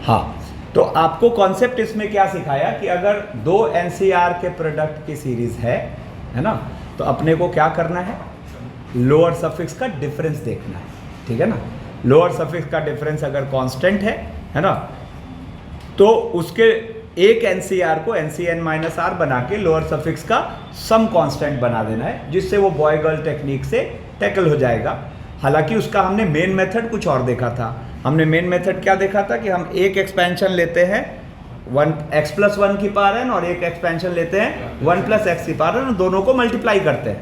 हाँ, तो आपको कॉन्सेप्ट इसमें क्या सिखाया कि अगर दो एनसीआर के प्रोडक्ट की सीरीज है ना, तो अपने को क्या करना है, लोअर सफिक्स का डिफरेंस देखना है, ठीक है ना। लोअर सफिक्स का डिफरेंस अगर कांस्टेंट है ना, तो उसके एक एनसीआर को एनसीएन माइनस आर बना के लोअर सफिक्स का सम कांस्टेंट बना देना है, जिससे वो बॉय गर्ल टेक्निक से टैकल हो जाएगा। हालांकि उसका हमने मेन मेथड कुछ और देखा था। हमने मेन मेथड क्या देखा था कि हम एक एक्सपेंशन लेते हैं 1x+1 की पावर n और एक एक्सपेंशन लेते हैं 1+x की पावर n, दोनों को मल्टीप्लाई करते हैं।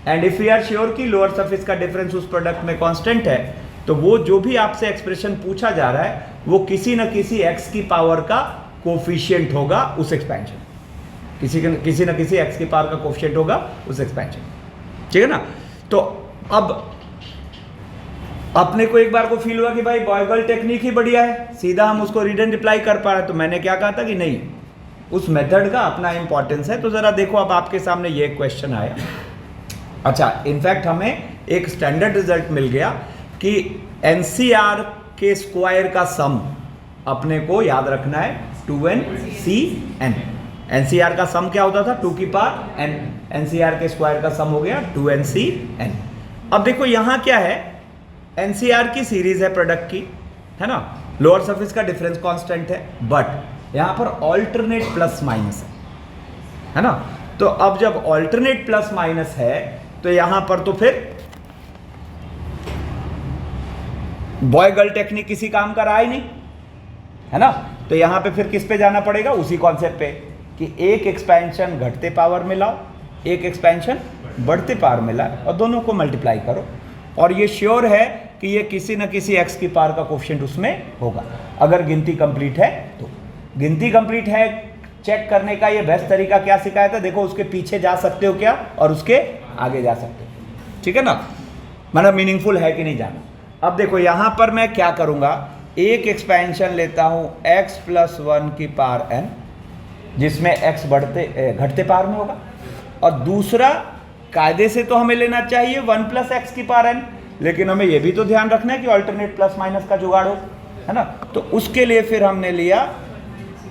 And if we are sure कि लोअर सफिक्स का डिफरेंस उस प्रोडक्ट में कांस्टेंट है, तो वो जो भी आपसे एक्सप्रेशन पूछा जा रहा है वो किसी न किसी x की पावर का कोफिशिएंट होगा उस एक्सपेंशन, किसी न किसी x की पावर का कोफिशिएंट होगा उस एक्सपेंशन, ठीक है ना। तो अब अपने को एक बार को फील हुआ कि भाई बॉय गर्ल टेक्निक ही बढ़िया है, सीधा हम उसको रीड एंड रिप्लाई कर पा रहे हैं। तो मैंने क्या कहा था कि नहीं, उस मेथड का अपना इंपॉर्टेंस है। तो जरा देखो, अब आपके सामने ये क्वेश्चन आया। अच्छा, इनफैक्ट हमें एक स्टैंडर्ड रिजल्ट मिल गया कि एनसीआर के स्क्वायर का सम अपने को याद रखना है 2nCn। एनसीआर का सम क्या होता था, 2 की पावर n, एनसीआर के स्क्वायर का सम हो गया 2nCn। अब देखो यहाँ क्या है, एनसीआर की सीरीज है प्रोडक्ट की, है ना, लोअर सरफेस का डिफरेंस कांस्टेंट है, बट यहां पर ऑल्टरनेट प्लस माइनस है ना। तो अब जब ऑल्टरनेट प्लस माइनस है तो यहां पर तो फिर बॉय गर्ल टेक्निक किसी काम का रहा ही नहीं, है ना। तो यहां पे फिर किस पे जाना पड़ेगा, उसी कॉन्सेप्ट पे कि एक एक्सपेंशन घटते पावर में लाओ, एक एक्सपेंशन बढ़ते पावर में लाओ और दोनों को मल्टीप्लाई करो, और ये श्योर है कि ये किसी न किसी x की पावर का कोफिशिएंट उसमें होगा। अगर गिनती कंप्लीट है तो, गिनती कंप्लीट है चेक करने का ये बेस्ट तरीका क्या सिखाया था, देखो उसके पीछे जा सकते हो क्या और उसके आगे जा सकते हो, ठीक है ना, मतलब मीनिंगफुल है कि नहीं जाना। अब देखो यहां पर मैं क्या करूंगा, एक एक्सपेंशन लेता हूं x+1 की पावर n, जिसमें x घटते पावर में होगा, और दूसरा कायदे से तो हमें लेना चाहिए 1+x की पावर n, लेकिन हमें यह भी तो ध्यान रखना है कि अल्टरनेट प्लस माइनस का जुगाड़ हो, है ना। तो उसके लिए फिर हमने लिया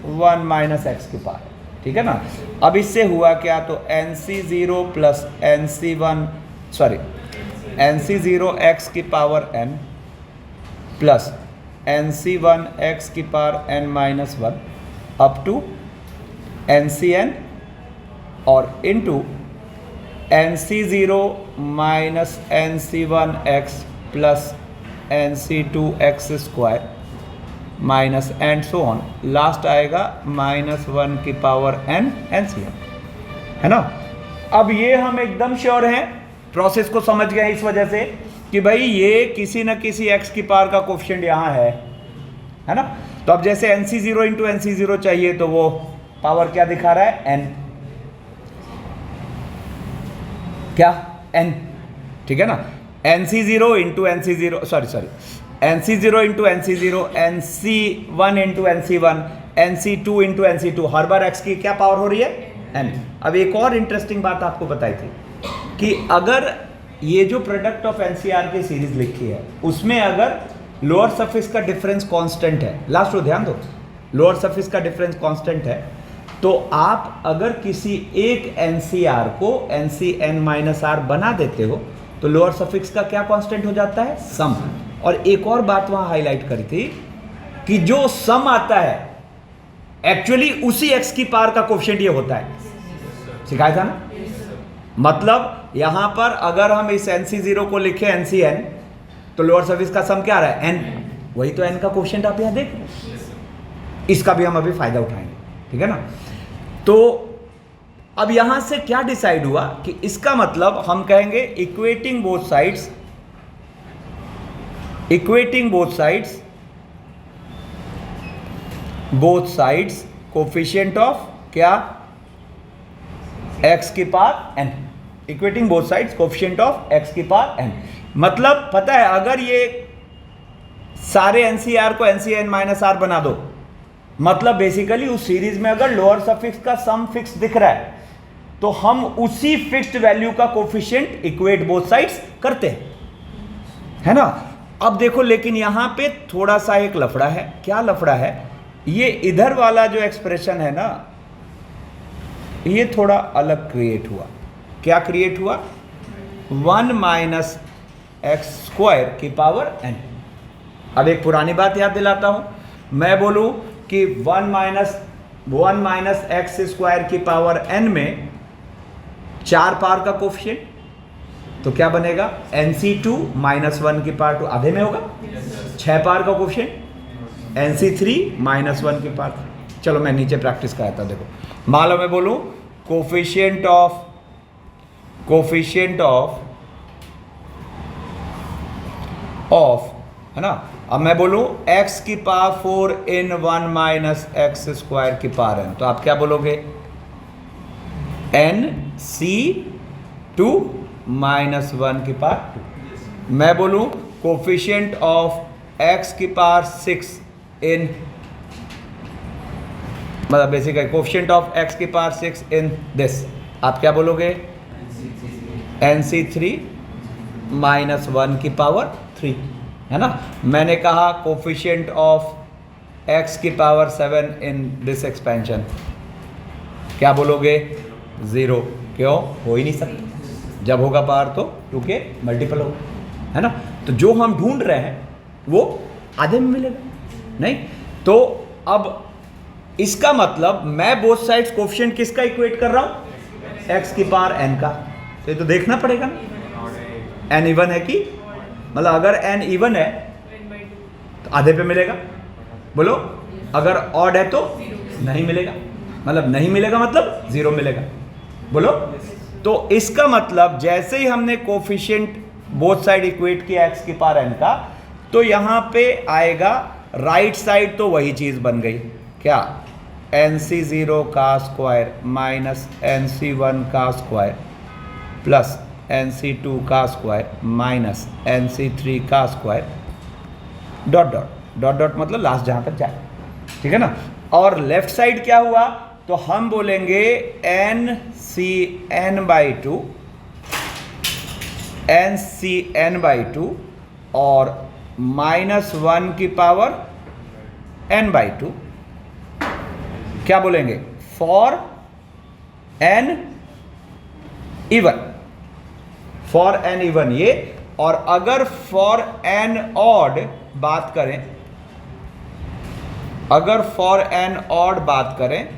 1 - x की पावर, ठीक है ना। अब इससे हुआ क्या, तो nc0 प्लस nc0x की पावर n प्लस nc1x की power n-1 up to ncn और into nc0 minus nc1x plus nc2x square minus and so on, last आएगा -1 की पावर n ncn, है ना। अब ये हम एकदम श्योर हैं, प्रोसेस को समझ गए इस वजह से कि भाई ये किसी न किसी x की पावर का कोफिशिएंट यहाँ है ना। तो अब जैसे nc0 इंटू nc0 चाहिए तो वो पावर क्या दिखा रहा है, n, क्या n, ठीक है ना। nc0 into nc0 nc0 into nc0, nc1 into nc1, nc2 into nc2, हर बार x की क्या पावर हो रही है, n। अब एक और इंटरेस्टिंग बात आपको बताई थी कि अगर ये जो प्रोडक्ट ऑफ एनसीआर की सीरीज लिखी है उसमें अगर लोअर सरफेस का डिफरेंस कांस्टेंट है, लास्ट को ध्यान दो, लोअर सरफेस का डिफरेंस कांस्टेंट है, तो आप अगर किसी एक एनसीआर को nCn-r बना देते हो तो लोअर सफिक्स का क्या कांस्टेंट हो जाता है, सम। और एक और बात वहां हाईलाइट करी थी कि जो सम आता है एक्चुअली उसी x की पावर का कोफिशिएंट ये होता है, सिखाया था ना। मतलब यहां पर अगर हम इस nc0 को लिखे ncn तो लोअर सफिक्स का सम क्या आ रहा है, n, वही तो n का कोफिशिएंट आप यहां देख रहे हो, इसका भी हम अभी फायदा उठाएंगे, ठीक है ना। तो अब यहां से क्या डिसाइड हुआ कि इसका मतलब हम कहेंगे equating both sides coefficient of क्या, x की power n, equating both sides coefficient of x की पावर n। मतलब पता है, अगर ये सारे एनसीआर को nCn-r बना दो, मतलब बेसिकली उस सीरीज में अगर लोअर सफिक्स का सम फिक्स दिख रहा है तो हम उसी फिक्स्ड वैल्यू का कोफिशिएंट इक्वेट बोथ साइड्स करते हैं, है ना। अब देखो, लेकिन यहां पे थोड़ा सा एक लफड़ा है। क्या लफड़ा है? ये इधर वाला जो एक्सप्रेशन है ना, ये थोड़ा अलग क्रिएट हुआ। क्या क्रिएट हुआ? 1 माइनस एक्स स्क्वायर की पावर n। अब एक पुरानी बात याद दिलाता हूं, मैं बोलूं कि 1 माइनस एक्स स्क्वायर की पावर n में 4 पावर का कोफिशिएंट, तो क्या बनेगा? NC2 माइनस 1 की पावर 2 आधे में होगा। 6 पावर का कोफिशिएंट NC3 माइनस 1 की पावर। चलो मैं नीचे प्रैक्टिस कराता हूं। देखो, मान लो मैं बोलूं कोफिशिएंट ऑफ है ना। अब मैं बोलूं x की पावर 4 इन 1 माइनस एक्स स्क्वायर की पावर n, तो आप क्या बोलोगे? NC2 माइनस 1 की पावर 2। मैं बोलूं कोफिशिएंट ऑफ x की पावर 6 इन, मतलब बेसिकली कोफिशिएंट ऑफ x की पावर 6 इन दिस, आप क्या बोलोगे? NC3 माइनस 1 की पावर 3, है ना। मैंने कहा कोफिशिएंट ऑफ x की पावर 7 इन दिस एक्सपेंशन, क्या बोलोगे? 0। क्यों? हो ही नहीं सकता। जब होगा पावर तो 2 के मल्टीपल होगा, है ना। तो जो हम ढूंढ रहे हैं वो आधे में मिलेगा नहीं। तो अब इसका मतलब मैं बोथ साइड्स कोफिशिएंट किसका इक्वेट कर रहा हूं? x की पावर n का। तो ये तो देखना पड़ेगा ना n इवन है कि, मतलब अगर n इवन है तो आधे पे मिलेगा। बोलो, अगर ऑड है तो नहीं मिलेगा, मतलब नहीं मिलेगा मतलब 0 मिलेगा। बोलो, तो इसका मतलब जैसे ही हमने कोफिशिएंट बोथ साइड इक्वेट किया x की पावर n का, तो यहां पे आएगा राइट साइड, तो वही चीज बन गई। क्या? NC0 का स्क्वायर माइनस NC1 का स्क्वायर प्लस NC2 का स्क्वायर माइनस NC3 का square, dot dot dot dot, मतलब लास्ट जहां तक जाए, ठीक है ना। और लेफ्ट साइड क्या हुआ? तो हम बोलेंगे NCn/2 NCn/2 और माइनस 1 की पावर n/2, क्या बोलेंगे? फॉर n इवन ये। और अगर फॉर n ऑड बात करें, अगर फॉर n ऑड बात करें,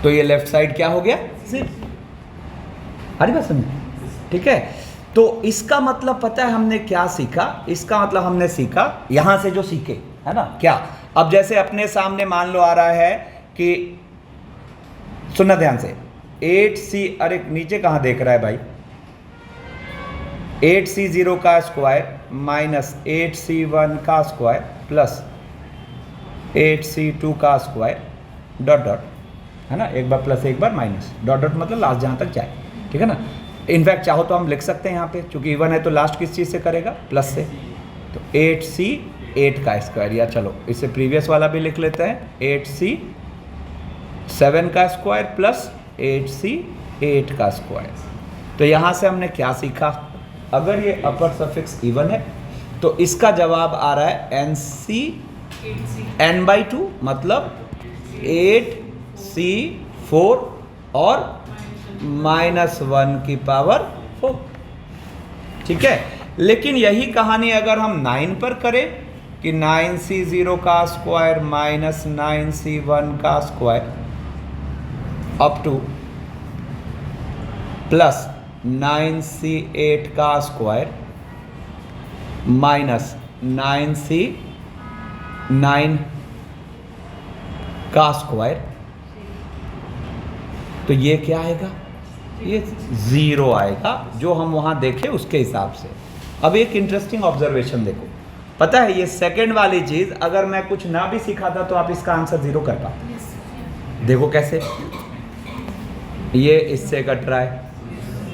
तो ये लेफ्ट साइड क्या हो गया? 0। हरी बात समझे? ठीक है। तो इसका मतलब पता है हमने क्या सीखा? इसका मतलब हमने सीखा यहां से जो सीखे, है ना। क्या? अब जैसे अपने सामने मान लो आ रहा है कि, सुनना ध्यान से, 8c, अरे नीचे कहां देख रहा है भाई? 8c0 का स्क्वायर माइनस 8c1 का स्क्वायर प्लस 8c2 का स्क्वायर, डॉट डॉट, है ना। एक बार प्लस एक बार माइनस, डॉट डॉट मतलब लास्ट जहां तक जाए, ठीक है ना। इनफैक्ट चाहो तो हम लिख सकते हैं यहाँ पे, चूंकि इवन है तो लास्ट किस चीज़ से करेगा? प्लस से। तो 8c8 का स्क्वायर, या चलो इससे प्रीवियस वाला भी लिख लेते हैं, 8c7 का स्क्वायर प्लस 8c8 का स्क्वायर। तो यहाँ से हमने क्या सीखा? अगर ये अपर सफिक्स इवन है तो इसका जवाब आ रहा है NCn/2, मतलब 8c4 और माइनस 1 की पावर 4, ठीक है। लेकिन यही कहानी अगर हम 9 पर करें कि 9c0 का स्क्वायर माइनस 9c1 का square up two plus 9c8 का स्क्वायर माइनस 9c9 का स्क्वायर, तो ये क्या आएगा? ये 0 आएगा, जो हम वहां देखे उसके हिसाब से। अब एक इंटरेस्टिंग ऑब्जर्वेशन देखो, पता है ये सेकंड वाली चीज अगर मैं कुछ ना भी सिखाता तो आप इसका आंसर 0 कर पाते। देखो कैसे, ये इससे कट रहा है,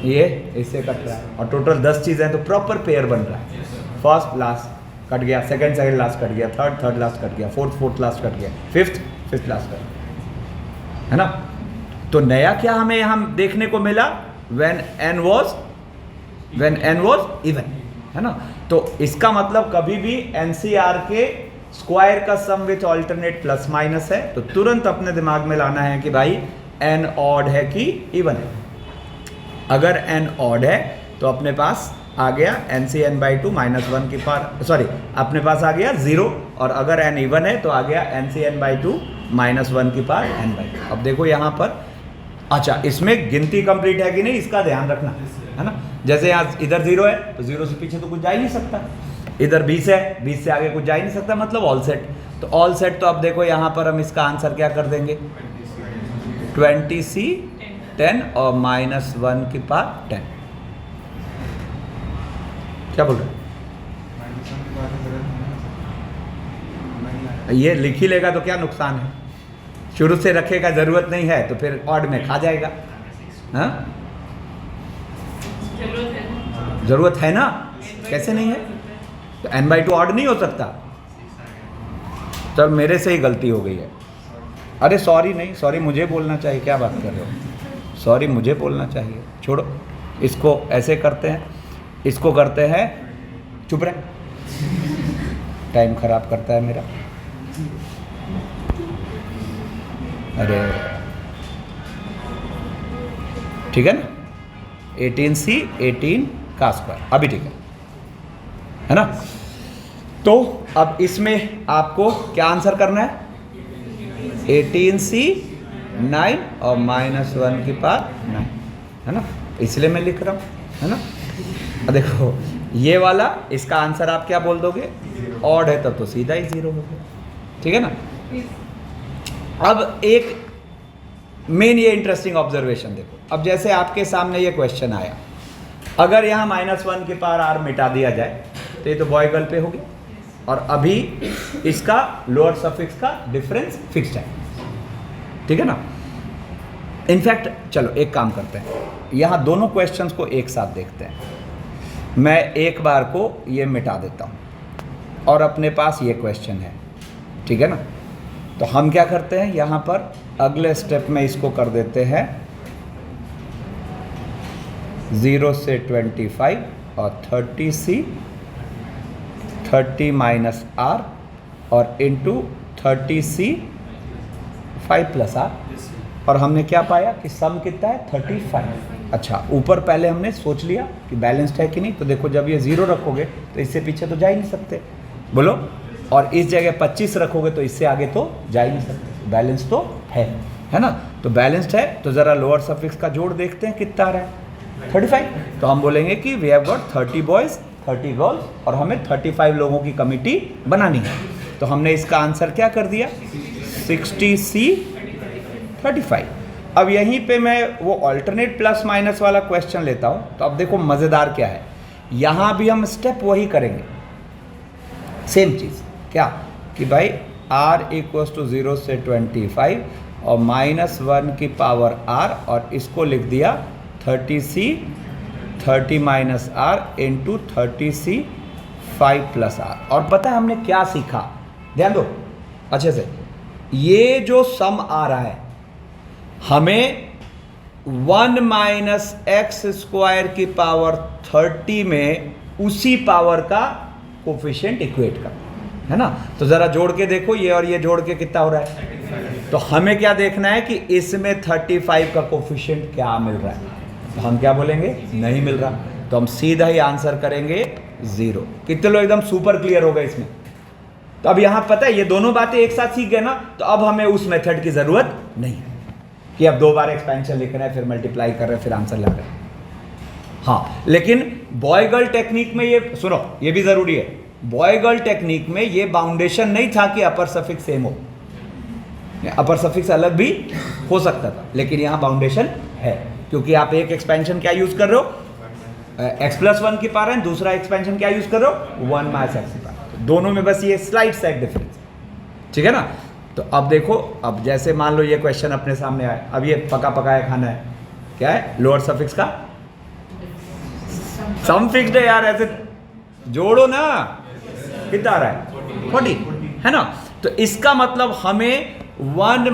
ये इससे कट रहा है, और टोटल 10 चीजें तो प्रॉपर पेयर बन रहा है। फर्स्ट लास्ट कट गया, सेकंड लास्ट कट गया, थर्ड लास्ट कट गया, फोर्थ लास्ट कट गया, फिफ्थ लास्ट कट गया, है ना। तो नया क्या हमें यहाँ देखने को मिला? when n was even, है ना। तो इसका मतलब कभी भी एनसीआर के स्क्वायर का सम विच ऑल्टरनेट प्लस माइनस है, तो तुरंत अपने दिमाग में लाना है कि भाई एन ऑड है कि इवन है। अगर एन ऑड है तो अपने पास आ गया NCn/2 -1 की पावर, सॉरी अपने पास आ गया 0, और अगर n इवन है तो आ गया NCn/2 -1 की पावर n/2। अब देखो यहाँ पर, अच्छा इसमें गिनती कंप्लीट है कि नहीं इसका ध्यान रखना है ना। जैसे यहाँ इधर 0 है तो 0 से पीछे तो कुछ जा ही नहीं सकता, इधर 20 है 20 से आगे कुछ जा ही नहीं सकता, मतलब ऑल सेट। तो ऑल सेट, तो अब देखो यहाँ पर हम इसका आंसर क्या कर देंगे, 20C 10 और -1 की पावर 10। क्या बोल रहे हैं, ये लिख ही लेगा तो क्या नुकसान है, शुरू से रखेगा, जरूरत नहीं है तो फिर ऑड में खा जाएगा। हाँ जरूरत है ना, कैसे नहीं है, तो n/2 ऑड नहीं हो सकता। चल मेरे से ही गलती हो गई है, अरे सॉरी नहीं, सॉरी मुझे बोलना चाहिए, क्या बात कर रहे हो, सॉरी मुझे बोलना चाहिए, छोड़ो इसको। ऐसे करते हैं, इसको करते हैं, चुप रहे, टाइम खराब करता है मेरा। अरे ठीक है ना, 18C 18 का स्क्वायर, अभी ठीक है ना। तो अब इसमें आपको क्या आंसर करना है, 18C 9 और -1 की पावर 9, है ना, इसलिए मैं लिख रहा हूँ, है ना। देखो ये वाला, इसका आंसर आप क्या बोल दोगे, ऑड है तब तो सीधा ही 0 हो गया, ठीक है ना। अब एक मेन ये इंटरेस्टिंग ऑब्जर्वेशन देखो, अब जैसे आपके सामने ये क्वेश्चन आया, अगर यहाँ -1 की पावर r मिटा दिया जाए तो ये तो बॉयगल पे हो गया, और अभी इसका लोअर सफिक्स का डिफरेंस फिक्स्ड है, ठीक है ना। इनफैक्ट चलो एक काम करते हैं, यहाँ दोनों क्वेश्चंस को एक साथ देखते हैं। मैं एक बार को ये मिटा देता हूँ और अपने पास ये क्वेश्चन है, ठीक है ना। तो हम क्या करते हैं, यहाँ पर अगले स्टेप में इसको कर देते हैं 0 से 25 और 30C 30 -r और इंटू 30C 5 + r, और हमने क्या पाया कि सम कितना है 35। अच्छा ऊपर पहले हमने सोच लिया कि बैलेंस्ड है कि नहीं, तो देखो जब ये 0 रखोगे तो इससे पीछे तो जा ही नहीं सकते, बोलो, और इस जगह 25 रखोगे तो इससे आगे तो जा ही नहीं सकते, बैलेंस तो है ना। तो बैलेंस्ड है, तो ज़रा लोअर सफिक्स का जोड़ देखते हैं कितना आ रहा है, 35। तो हम बोलेंगे कि we have got 30 boys 30 girls, और हमें 35 लोगों की कमिटी बनानी है। तो हमने इसका आंसर क्या कर दिया, 60C 35। अब यहीं पे मैं वो अल्टरनेट प्लस माइनस वाला क्वेश्चन लेता हूँ। तो अब देखो मज़ेदार क्या है, यहाँ भी हम स्टेप वही करेंगे, सेम चीज़, क्या कि भाई r = 0 से 25 और -1 की पावर r, और इसको लिख दिया 30C 30 -r into 30C 5 + r। और पता है हमने क्या सीखा, ध्यान दो अच्छे से, ये जो सम आ रहा है हमें 1 - x² की पावर 30 में उसी पावर का कोफिशिएंट इक्वेट का, है ना। तो ज़रा जोड़ के देखो, ये और ये जोड़ के कितना हो रहा है, तो हमें क्या देखना है कि इसमें 35 का कोफिशिएंट क्या मिल रहा है, तो हम क्या बोलेंगे, नहीं मिल रहा, तो हम सीधा ही आंसर करेंगे 0। कितने लोग एकदम सुपर क्लियर हो गए इसमें। तो अब यहाँ पता है ये दोनों बातें एक साथ सीख गए ना, तो अब हमें उस मेथड की ज़रूरत नहीं है कि अब 2 बार एक्सपेंशन लिख रहे हैं फिर मल्टीप्लाई कर रहे हैं फिर आंसर ला रहे हैं। हाँ, लेकिन बॉयगल टेक्निक में ये सुनो, ये भी ज़रूरी है, बॉयगल टेक्निक में ये बाउंडेशन नहीं था कि अपर सफिक्स सेम हो, अपर सफिक्स अलग भी हो सकता था, लेकिन यहाँ बाउंडेशन है, क्योंकि आप एक एक्सपेंशन क्या यूज़ कर रहे हो, x+1 की पावर है, दूसरा एक्सपेंशन क्या यूज़ कर रहे हो, 1 - x की पावर, तो दोनों में बस ये स्लाइड साइड डिफरेंस, ठीक है ना। तो अब देखो, अब जैसे मान लो ये क्वेश्चन अपने सामने आए, अब ये पका पकाया खाना है, क्या है, लोअर सफिक्स का सम फिक्स्ड है यार, ऐसे जोड़ो ना, कितना आ रहा है 40, है ना। तो इसका मतलब हमें 1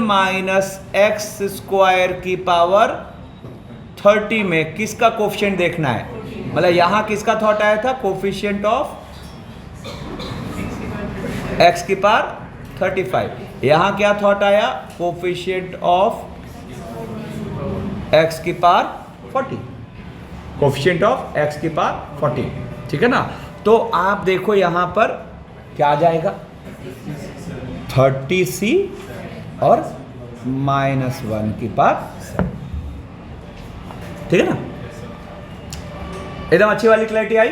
- x² की पावर 30 में किसका कोफिशिएंट देखना है, मतलब यहां किसका थॉट आया था, कोफिशिएंट ऑफ x की पावर 35। यहां क्या थॉट आया, कोफिशिएंट ऑफ x की पावर 40, कोफिशिएंट ऑफ x की पावर 40, ठीक है ना। तो आप देखो यहां पर क्या आ जाएगा, 30c और -1 की पावर, ठीक है ना। एकदम अच्छी वाली क्लैरिटी आई,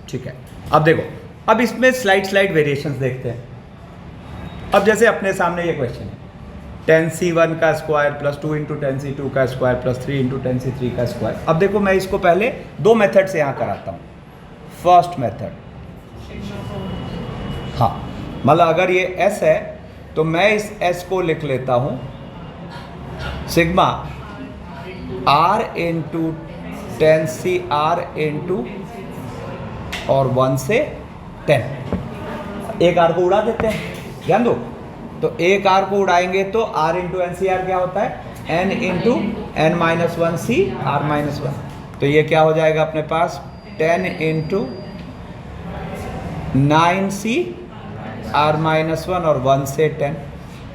ठीक है। अब देखो, अब इसमें स्लाइड वेरिएशंस देखते हैं। अब जैसे अपने सामने ये क्वेश्चन है, 10c1 का स्क्वायर प्लस 2 इंटू 10c2 का स्क्वायर प्लस 3 इंटू 10c3 का स्क्वायर। अब देखो मैं इसको पहले दो मेथड से यहाँ कराता हूँ। फर्स्ट मेथड, हाँ, मतलब अगर ये s है तो मैं इस s को लिख लेता हूँ sigma r into 10c r into और 1 से 10। एक r को उड़ा देते हैं, ध्यान दो। तो एक r को उड़ाएंगे तो r into N C R क्या होता है, n into n minus 1 C r minus 1। तो ये क्या हो जाएगा अपने पास, 10 इंटू 9c r माइनस 1 और 1 से 10।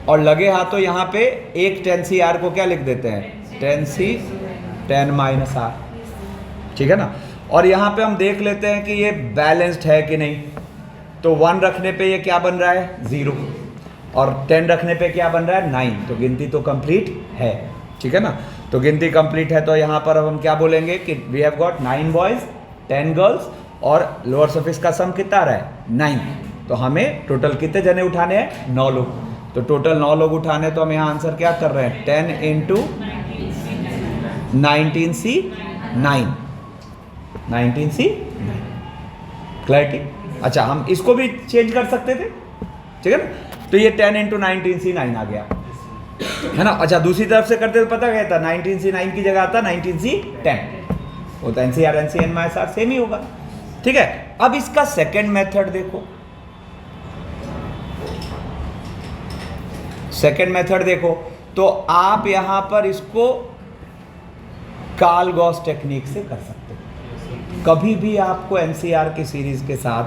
और लगे हाथों यहाँ पे एक 10c r को क्या लिख देते हैं, 10c 10 माइनस r, ठीक है ना। और यहाँ पे हम देख लेते हैं कि ये बैलेंस्ड है कि नहीं। तो 1 रखने पे ये क्या बन रहा है, 0, और 10 रखने पे क्या बन रहा है, 9। तो गिनती तो कंप्लीट है, ठीक है ना। तो गिनती कंप्लीट है, तो यहाँ पर अब हम क्या बोलेंगे कि we have got 9 boys 10 girls, और लोअर सफिक्स का सम कितना आ रहा है, 9। तो हमें टोटल कितने जने उठाने हैं, 9 लोग। तो टोटल 9 लोग उठाने, तो हम यहाँ आंसर क्या कर रहे हैं, 10 इंटू 19c 9, 19c 9। क्लैरिटी। अच्छा, हम इसको भी चेंज कर सकते थे, ठीक है ना। तो ये 10 इंटू 19c 9 आ गया, है ना। अच्छा, दूसरी तरफ से करते तो पता क्या था, 19c 9 की जगह आता 19c 10, वो तो NCR NCN minus R same ही होगा, ठीक है। अब इसका सेकंड मेथड देखो, सेकंड मेथड देखो, तो आप यहां पर इसको कार्ल गॉस टेक्निक से कर सकते हो। कभी भी आपको NCR की सीरीज के साथ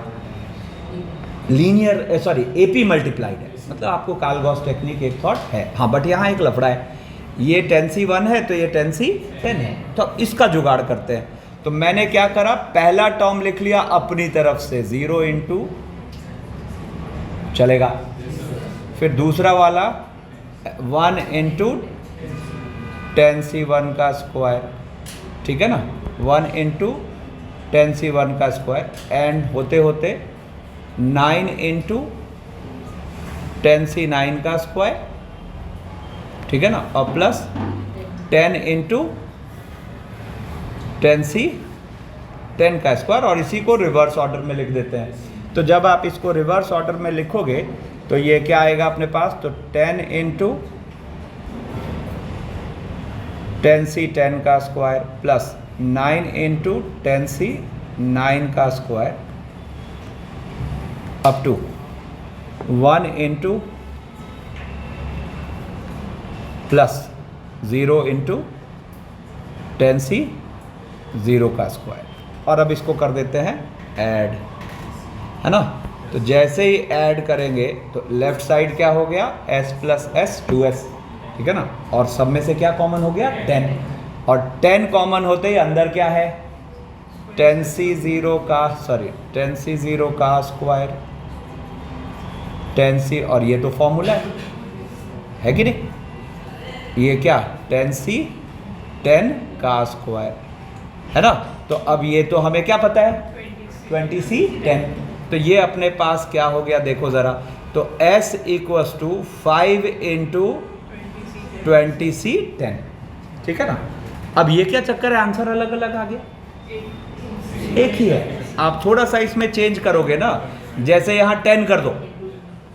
लीनियर AP मल्टीप्लाइड है, मतलब आपको कार्ल गॉस टेक्निक एक थॉट है, हाँ। बट यहाँ एक लफड़ा है, ये 10c1 है तो ये 10c 10 है, तो इसका जुगाड़ करते हैं। तो मैंने क्या करा, पहला टर्म लिख लिया अपनी तरफ से 0 इंटू, चलेगा। फिर दूसरा वाला 1 इंटू 10c1 का स्क्वायर, ठीक है ना, 1 इंटू 10c1 का स्क्वायर, एंड होते होते 9 इंटू 10c9 का स्क्वायर, ठीक है ना, और प्लस 10 इंटू 10c10 का स्क्वायर, और इसी को रिवर्स ऑर्डर में लिख देते हैं। तो जब आप इसको रिवर्स ऑर्डर में लिखोगे तो ये क्या आएगा अपने पास, तो 10 इंटू 10c10 का स्क्वायर प्लस 9 इंटू 10c9 का square up to 1 into plus 0 into 10c0 का स्क्वायर। और अब इसको कर देते हैं ऐड, है ना। तो जैसे ही ऐड करेंगे तो लेफ्ट साइड क्या हो गया, s प्लस s 2s, ठीक है ना। और सब में से क्या कॉमन हो गया, 10, और 10 कॉमन होते ही अंदर क्या है, 10c0 का स्क्वायर 10c, और ये तो फॉर्मूला है कि नहीं, ये क्या 10c10 का स्क्वायर, है ना। तो अब ये तो हमें क्या पता है, 20c10। तो ये अपने पास क्या हो गया, देखो ज़रा, तो s equals to 5 into 20c10, ठीक है ना। अब ये क्या चक्कर है, आंसर अलग अलग आ गया, एक ही है। आप थोड़ा सा इसमें चेंज करोगे ना, जैसे यहाँ 10 कर दो,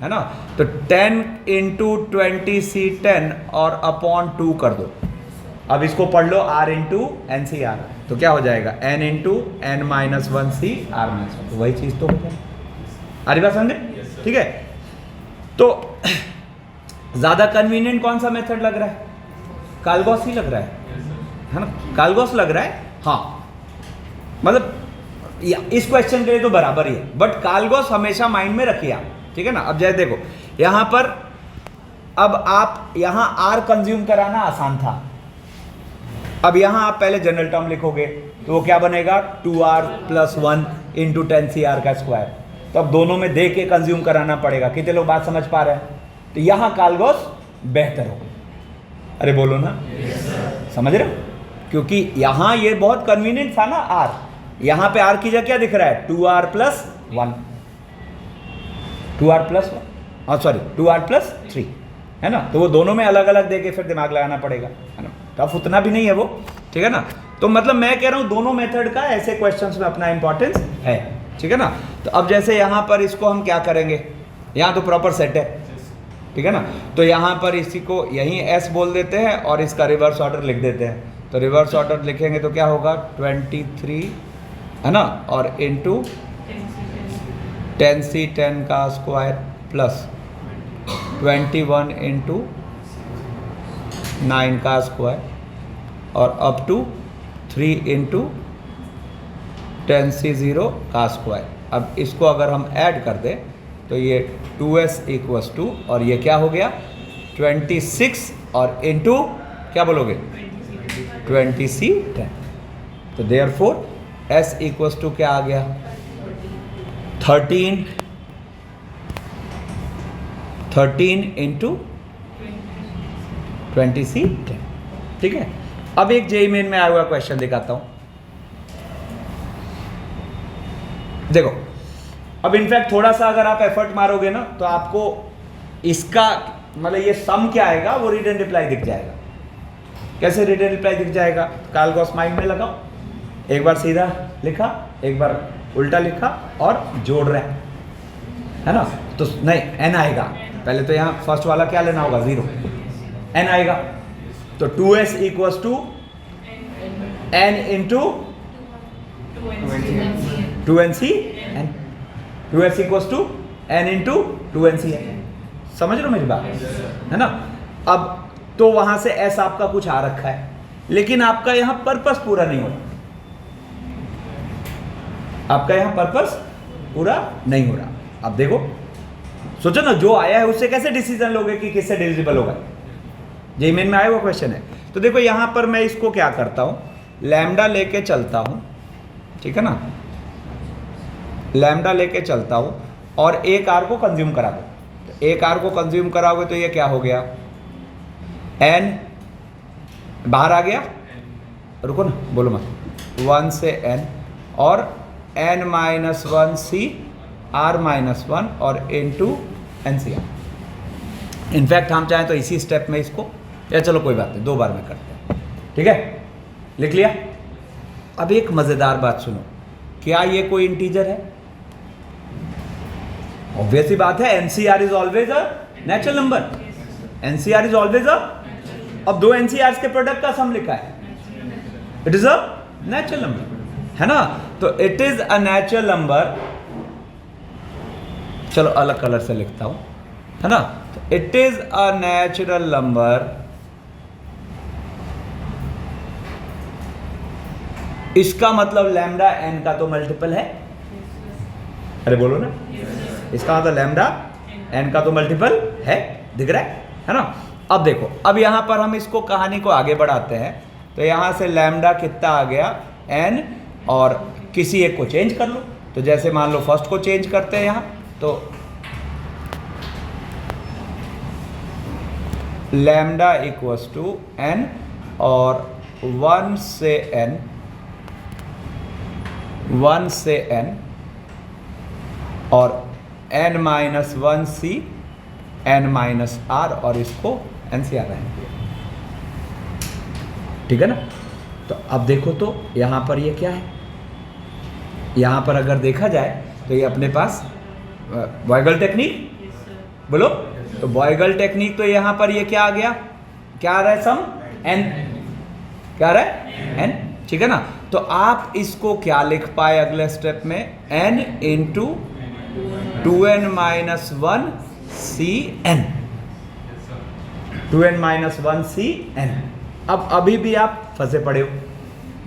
है ना, तो 10 इंटू 20c10 और अपॉन 2 कर दो। अब इसको पढ़ लो r into N C R, तो क्या हो जाएगा, n into n minus 1c r minus 1, तो वही चीज़ तो हो जाएगी। अरे बात समझे, ठीक है। तो ज़्यादा कन्वीनियंट कौन सा मेथड लग रहा है, कार्ल गॉस ही लग रहा है ना, कार्ल गॉस लग रहा है, हाँ। मतलब इस क्वेश्चन के लिए तो बराबर ही है, बट कालगॉस हमेशा माइंड में रखिए आप, ठीक है ना। अब जैसे देखो यहां पर, अब आप यहां आर कंज्यूम कराना आसान था। अब यहां आप पहले जनरल टर्म लिखोगे तो वो क्या बनेगा, 2r + 1 × 10cr का स्क्वायर। तो अब दोनों में दे के कंज्यूम कराना पड़ेगा। कितने लोग बात समझ पा रहे हैं? तो यहां कालगॉस बेहतर हो। अरे बोलो ना, समझ रहे हो? क्योंकि यहां ये बहुत कन्वीनियंट था ना आर, यहां पे आर की जगह क्या दिख रहा है, 2r + 1, 2r + 1, सॉरी 2r + 3, है ना। तो वो दोनों में अलग अलग देके फिर दिमाग लगाना पड़ेगा, है ना। टफ उतना भी नहीं है वो, ठीक है ना। तो मतलब मैं कह रहा हूं दोनों मेथड का ऐसे क्वेश्चंस में अपना इंपॉर्टेंस है, ठीक है ना। तो अब जैसे यहां पर इसको हम क्या करेंगे, यहां तो प्रॉपर सेट है, ठीक है ना। तो यहां पर इसी को यहीं s बोल देते हैं और इसका रिवर्स ऑर्डर लिख देते हैं। तो रिवर्स ऑर्डर लिखेंगे तो क्या होगा, 23, है ना, और इंटू 10c10 का स्क्वायर प्लस 21 × 9 का स्क्वायर और अप टू 3 × 10c0 का स्क्वायर। अब इसको अगर हम ऐड कर दें तो ये 2s = 2 और ये क्या हो गया 26 और इंटू क्या बोलोगे 20c10। तो देयरफॉर s = क्या आ गया 13 × 20c10, ठीक है। अब एक जेईई मेन में आया हुआ क्वेश्चन दिखाता हूं, देखो। अब इनफैक्ट थोड़ा सा अगर आप एफर्ट मारोगे ना तो आपको इसका मतलब ये सम क्या आएगा वो रीड एंड रिप्लाई दिख जाएगा। कैसे रीड एंड रिप्लाई दिख जाएगा, कालगॉस माइंड में लगाओ, एक बार सीधा लिखा, एक बार उल्टा लिखा और जोड़ रहे हैं, है ना। तो नहीं n आएगा, पहले तो यहाँ फर्स्ट वाला क्या लेना होगा 0, n आएगा। तो 2s = n × 2nc n, 2s = n × 2nc n। समझ रहे हो मेरी बात, है ना। अब तो वहां से s आपका कुछ आ रखा है, लेकिन आपका यहां पर्पस पूरा नहीं हो रहा, आपका यहां पर्पस पूरा नहीं हो रहा। अब देखो सोचो ना, जो आया है उससे कैसे डिसीजन लोगे कि किससे डिविजिबल होगा, जेईई मेन में आया हुआ क्वेश्चन है। तो देखो यहां पर मैं इसको क्या करता हूं, लैम्डा लेके चलता हूं, ठीक है ना, लैम्डा लेके चलता हूं और एक आर को कंज्यूम करा दो। तो एक आर को कंज्यूम कराओगे तो ये क्या हो गया, n बाहर आ गया, रुको ना बोलो मत, 1 से n और n - 1 c r - 1 और इंटू NCR। इनफैक्ट हम चाहें तो इसी स्टेप में इसको, या चलो कोई बात नहीं 2 बार में करते हैं, ठीक है, लिख लिया। अब एक मजेदार बात सुनो, क्या ये कोई इंटीजर है? ऑब्वियस ही बात है, NCR is always a natural number, NCR is always a, अब 2 NCRs के प्रोडक्ट का सम लिखा है, it is a natural number, है ना। तो it is a natural number, चलो अलग कलर से लिखता हूं, है ना। तो it is a natural number, इसका मतलब लैम्डा n का तो मल्टीपल है, अरे बोलो ना, इसका मतलब लैम्डा n का तो मल्टीपल है, दिख रहा है ना। अब देखो, अब यहां पर हम इसको कहानी को आगे बढ़ाते हैं। तो यहां से लैम्डा कितना आ गया n, और किसी एक को चेंज कर लो। तो जैसे मान लो फर्स्ट को चेंज करते हैं यहां, तो लैम्डा = n और 1 से n, 1 से n और n - 1 c n - r और इसको NCR रहेंगे, ठीक है ना। तो अब देखो तो यहां पर ये क्या है, यहां पर अगर देखा जाए तो ये अपने पास बॉयगल टेक्निक, बोलो। तो बॉयगल टेक्निक, तो यहां पर ये क्या आ गया, क्या आ रहा है सम n, क्या आ रहा है n, ठीक है ना। तो आप इसको क्या लिख पाए अगले स्टेप में, n × 2n - 1 cn, 2n - 1 cn। अब अभी भी आप फंसे पड़े हो,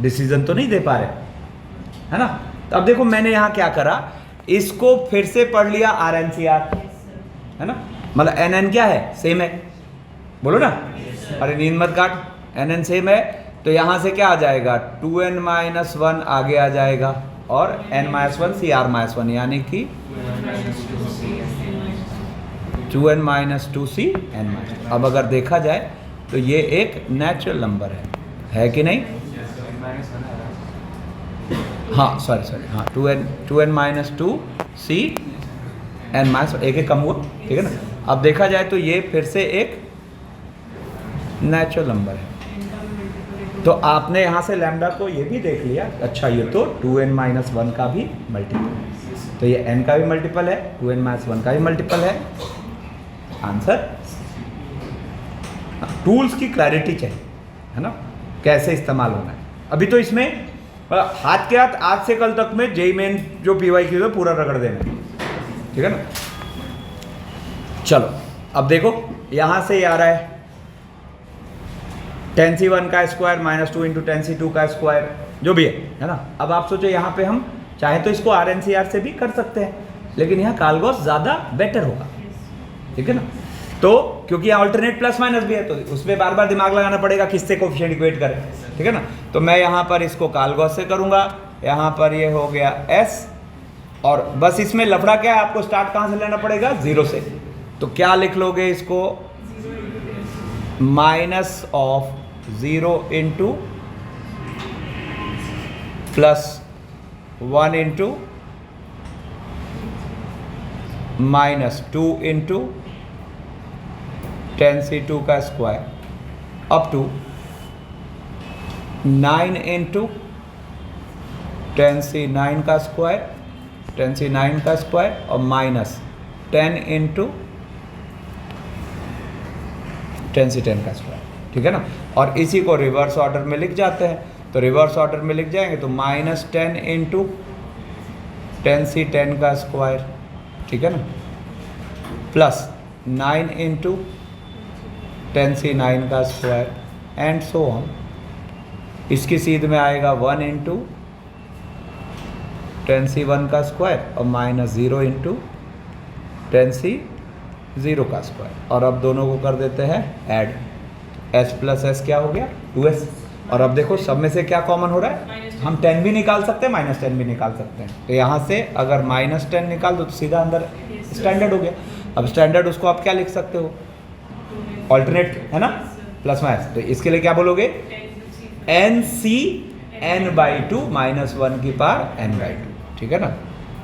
डिसीजन तो नहीं दे पा रहे, है ना। तो अब देखो मैंने यहाँ क्या करा, इसको फिर से पढ़ लिया RNCR, है ना, मतलब NN क्या है, सेम है, बोलो ना, अरे नींद मत काट, NN सेम है, तो यहाँ से क्या आ जाएगा 2n-1 आगे आ जाएगा और n-1 CR-1 यानी कि 2n-2 अब अगर देखा जाए तो ये एक नेचुरल नंबर है कि नहीं? हाँ सॉरी हाँ 2n-2 CN-1 एक कम हुआ, ठीक है ना। अब देखा जाए तो ये फिर से एक नेचुरल नंबर है। तो आपने यहाँ से लैम्डा को ये भी देख लिया, अच्छा ये तो 2n-1 का भी मल्टीपल है, तो ये n का भी मल्टीपल है, 2n-1 का भी मल्टीपल है। आंसर, टूल्स की क्लैरिटी चाहिए, है ना, कैसे इस्तेमाल होना है। अभी तो इसमें हाथ के हाथ आज से कल तक में जेईई मेन जो PYQ है पूरा रगड़ देना, ठीक है ना। चलो अब देखो यहाँ से ये आ रहा है 10c1 का स्क्वायर -2 × 10c2 का स्क्वायर, जो भी है ना। अब आप सोचो यहाँ पे हम चाहे तो इसको RNCR से भी कर सकते हैं, लेकिन यहाँ कालगॉस ज़्यादा बेटर होगा, ठीक है ना। तो क्योंकि यहाँ अल्टरनेट प्लस माइनस भी है तो उसमें बार बार दिमाग लगाना पड़ेगा किससे कोफिशिएंट इक्वेट करें, ठीक है ना। तो मैं यहाँ पर इसको कालगॉस से करूँगा, यहाँ पर ये हो गया S, और बस इसमें लफड़ा क्या है, आपको स्टार्ट कहाँ से लेना पड़ेगा, 0 से। तो क्या लिख लोगे इसको, -0 × +1 × -2 × 10c2 का स्क्वायर अप टू 9 × 10c9 का स्क्वायर, 10c9 का स्क्वायर और -10 × 10c10 का स्क्वायर, ठीक है ना। और इसी को रिवर्स ऑर्डर में लिख जाते हैं, तो रिवर्स ऑर्डर में लिख जाएंगे तो -10 × 10c10 का स्क्वायर, ठीक है ना, प्लस 9 × 10c9 का स्क्वायर एंड सो ऑन। इसकी सीध में आएगा 1 × 10c1 का स्क्वायर और -0 × 10c0 का स्क्वायर, और अब दोनों को कर देते हैं ऐड, s + s क्या हो गया 2s। और अब देखो सब में से क्या कॉमन हो रहा है, हम 10 भी निकाल सकते हैं, -10 भी निकाल सकते हैं। तो यहाँ से अगर -10 निकाल दो तो सीधा अंदर स्टैंडर्ड हो गया। अब स्टैंडर्ड उसको आप क्या लिख सकते हो, ऑल्टरनेट, है ना, प्लस माइनस। तो इसके लिए क्या बोलोगे, NC(n/2 -1 की पावर n/2), ठीक है ना।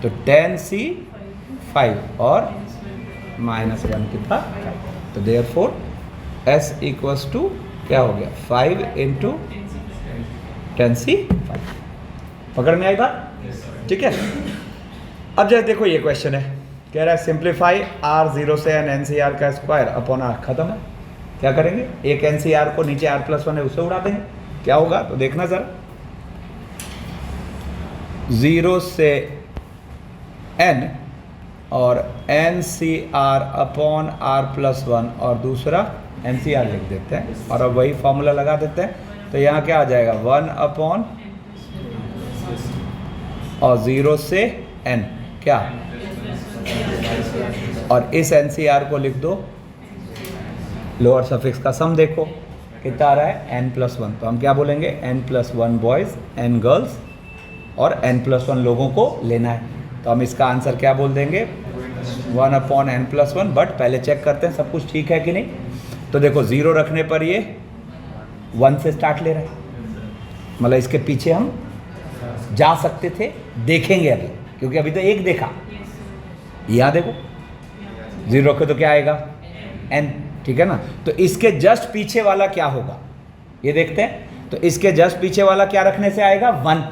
तो 10c5 और -1 की पावर 5, तो देयरफॉर S = क्या हो गया 5 × 10c5। पकड़ में आई बात, ठीक है। अब जैसे देखो ये क्वेश्चन है, कह रहा है सिंप्लीफाई R0 से n NCR का स्क्वायर अपॉन R, खत्म है। क्या करेंगे, एक NCR को नीचे R+1 है उसे उड़ा देंगे, क्या होगा तो देखना जरा। 0 से n और NCR अपॉन R+1 और दूसरा NCR लिख देते हैं, और अब वही फॉर्मूला लगा देते हैं। तो यहाँ क्या आ जाएगा 1 अपॉन और 0 से n क्या, और इस NCR को लिख दो, लोअर सफिक्स का सम देखो कितना आ रहा है n+1, तो हम क्या बोलेंगे n+1 बॉयज़ n गर्ल्स और n+1 लोगों को लेना है। तो हम इसका आंसर क्या बोल देंगे 1 अपॉन n+1, बट पहले चेक करते हैं सब कुछ ठीक है कि नहीं। तो देखो 0 रखने पर ये 1 से स्टार्ट ले रहा है, मतलब इसके पीछे हम जा सकते थे, देखेंगे अभी, क्योंकि अभी तो एक देखा। यहाँ देखो 0 रखे तो क्या आएगा n, ठीक है ना। तो इसके जस्ट पीछे वाला क्या होगा ये देखते हैं। तो इसके जस्ट पीछे वाला क्या रखने से आएगा 1,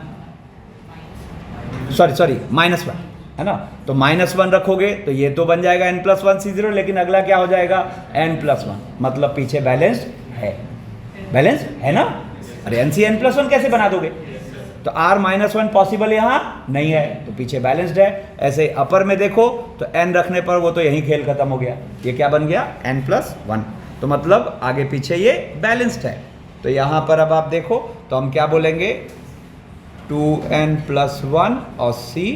सॉरी -1, है ना। तो -1 रखोगे तो ये तो बन जाएगा n+1 C0, लेकिन अगला क्या हो जाएगा n+1, मतलब पीछे बैलेंस्ड है ना। अरे NC n+1 कैसे बना दोगे, तो R-1 पॉसिबल यहाँ नहीं है, तो पीछे बैलेंस्ड है। ऐसे अपर में देखो तो n रखने पर वो तो यहीं खेल खत्म हो गया, ये क्या बन गया n+1, तो मतलब आगे पीछे ये बैलेंस्ड है। तो यहाँ पर अब आप देखो तो हम क्या बोलेंगे 2n+1 और c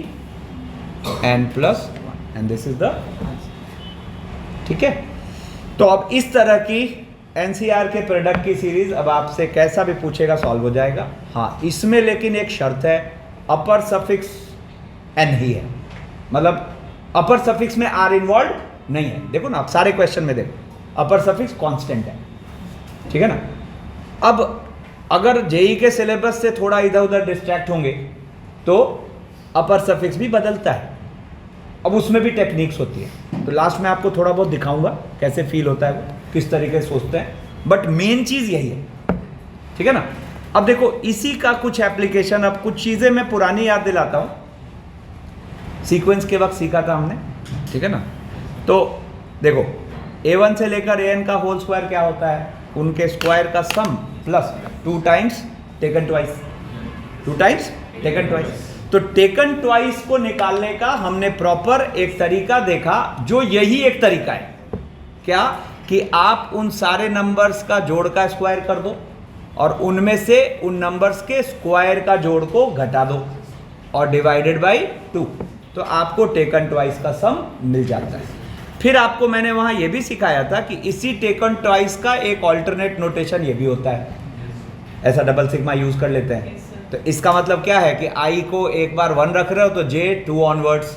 n+1 and this is the, ठीक है। तो अब इस तरह की एनसीआर के प्रोडक्ट की सीरीज अब आपसे कैसा भी पूछेगा सॉल्व हो जाएगा। हाँ, इसमें लेकिन एक शर्त है, अपर सफिक्स एन ही है, मतलब अपर सफिक्स में आर इन्वॉल्व नहीं है। देखो ना, आप सारे क्वेश्चन में देखो अपर सफिक्स कांस्टेंट है, ठीक है ना। अब अगर जेई के सिलेबस से थोड़ा इधर उधर डिस्ट्रैक्ट होंगे तो अपर सफिक्स भी बदलता है, अब उसमें भी टेक्निक्स होती है। तो लास्ट में आपको थोड़ा बहुत दिखाऊंगा कैसे फील होता है, वो किस तरीके से सोचते हैं, बट मेन चीज़ यही है, ठीक है ना। अब देखो इसी का कुछ एप्लीकेशन, अब कुछ चीज़ें मैं पुरानी याद दिलाता हूँ, सीक्वेंस के वक्त सीखा था हमने, ठीक है ना। तो देखो a1 से लेकर an का होल स्क्वायर क्या होता है, उनके स्क्वायर का sum plus 2 times taken twice, 2 times taken twice. तो टेकन ट्वाइस को निकालने का हमने प्रॉपर एक तरीका देखा, जो यही एक तरीका है, क्या कि आप उन सारे नंबर्स का जोड़ का स्क्वायर कर दो और उनमें से उन नंबर्स के स्क्वायर का जोड़ को घटा दो और डिवाइडेड बाय 2, तो आपको टेकन ट्वाइस का सम मिल जाता है। फिर आपको मैंने वहां यह भी सिखाया था कि इसी टेकन ट्वाइस का एक ऑल्टरनेट नोटेशन ये भी होता है, ऐसा डबल सिग्मा यूज कर लेते हैं। तो इसका मतलब क्या है कि i को एक बार 1 रख रहे हो तो j 2 ऑनवर्ड्स,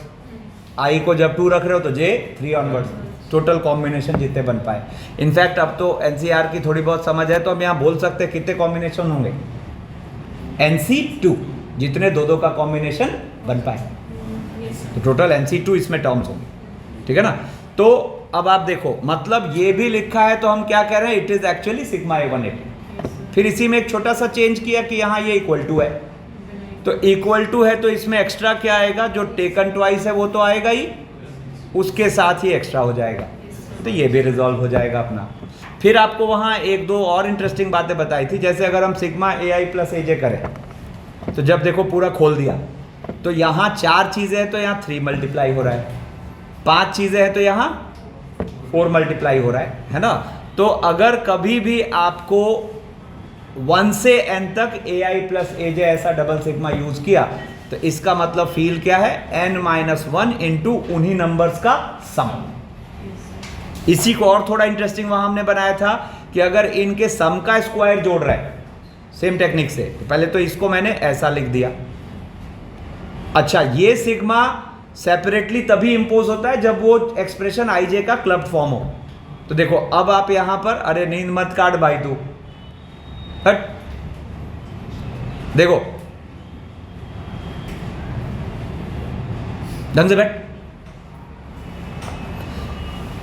i को जब 2 रख रहे हो तो j 3 ऑनवर्ड्स, टोटल कॉम्बिनेशन जितने बन पाए। इनफैक्ट अब तो एनसीआर की थोड़ी बहुत समझ है तो हम यहाँ बोल सकते हैं कितने कॉम्बिनेशन होंगे, NC2, जितने दो का कॉम्बिनेशन बन पाए, तो टोटल NC2 इसमें टर्म्स होंगे, ठीक है ना। तो अब आप देखो, मतलब ये भी लिखा है तो हम क्या कह रहे हैं, it is actually sigma A1 A2। फिर इसी में एक छोटा सा चेंज किया कि यहाँ ये इक्वल टू है, तो इक्वल टू है तो इसमें एक्स्ट्रा क्या आएगा, जो टेकन ट्वाइस है वो तो आएगा ही, उसके साथ ही एक्स्ट्रा हो जाएगा, तो ये भी रिजॉल्व हो जाएगा अपना। फिर आपको वहाँ एक दो और इंटरेस्टिंग बातें बताई थी, जैसे अगर हम सिग्मा AI + AJ करें तो जब देखो पूरा खोल दिया तो यहाँ 4 चीज़ें हैं तो यहाँ 3 मल्टीप्लाई हो रहा है, 5 चीज़ें हैं तो यहाँ 4 मल्टीप्लाई हो रहा है ना। तो अगर कभी भी आपको 1 से n तक AI + AJ ऐसा डबल सिग्मा यूज किया तो इसका मतलब फील क्या है, n-1 इंटू उन्हीं नंबर्स का सम। इसी को और थोड़ा इंटरेस्टिंग वहां हमने बनाया था कि अगर इनके सम का स्क्वायर जोड़ रहा है सेम टेक्निक से, तो पहले तो इसको मैंने ऐसा लिख दिया। अच्छा, ये सिग्मा सेपरेटली तभी इंपोज होता है जब वो एक्सप्रेशन IJ का क्लब्ड फॉर्म हो। तो देखो अब आप यहां पर, अरे नींद मत काट भाई तू, हट, देखो ढंग से बैठ,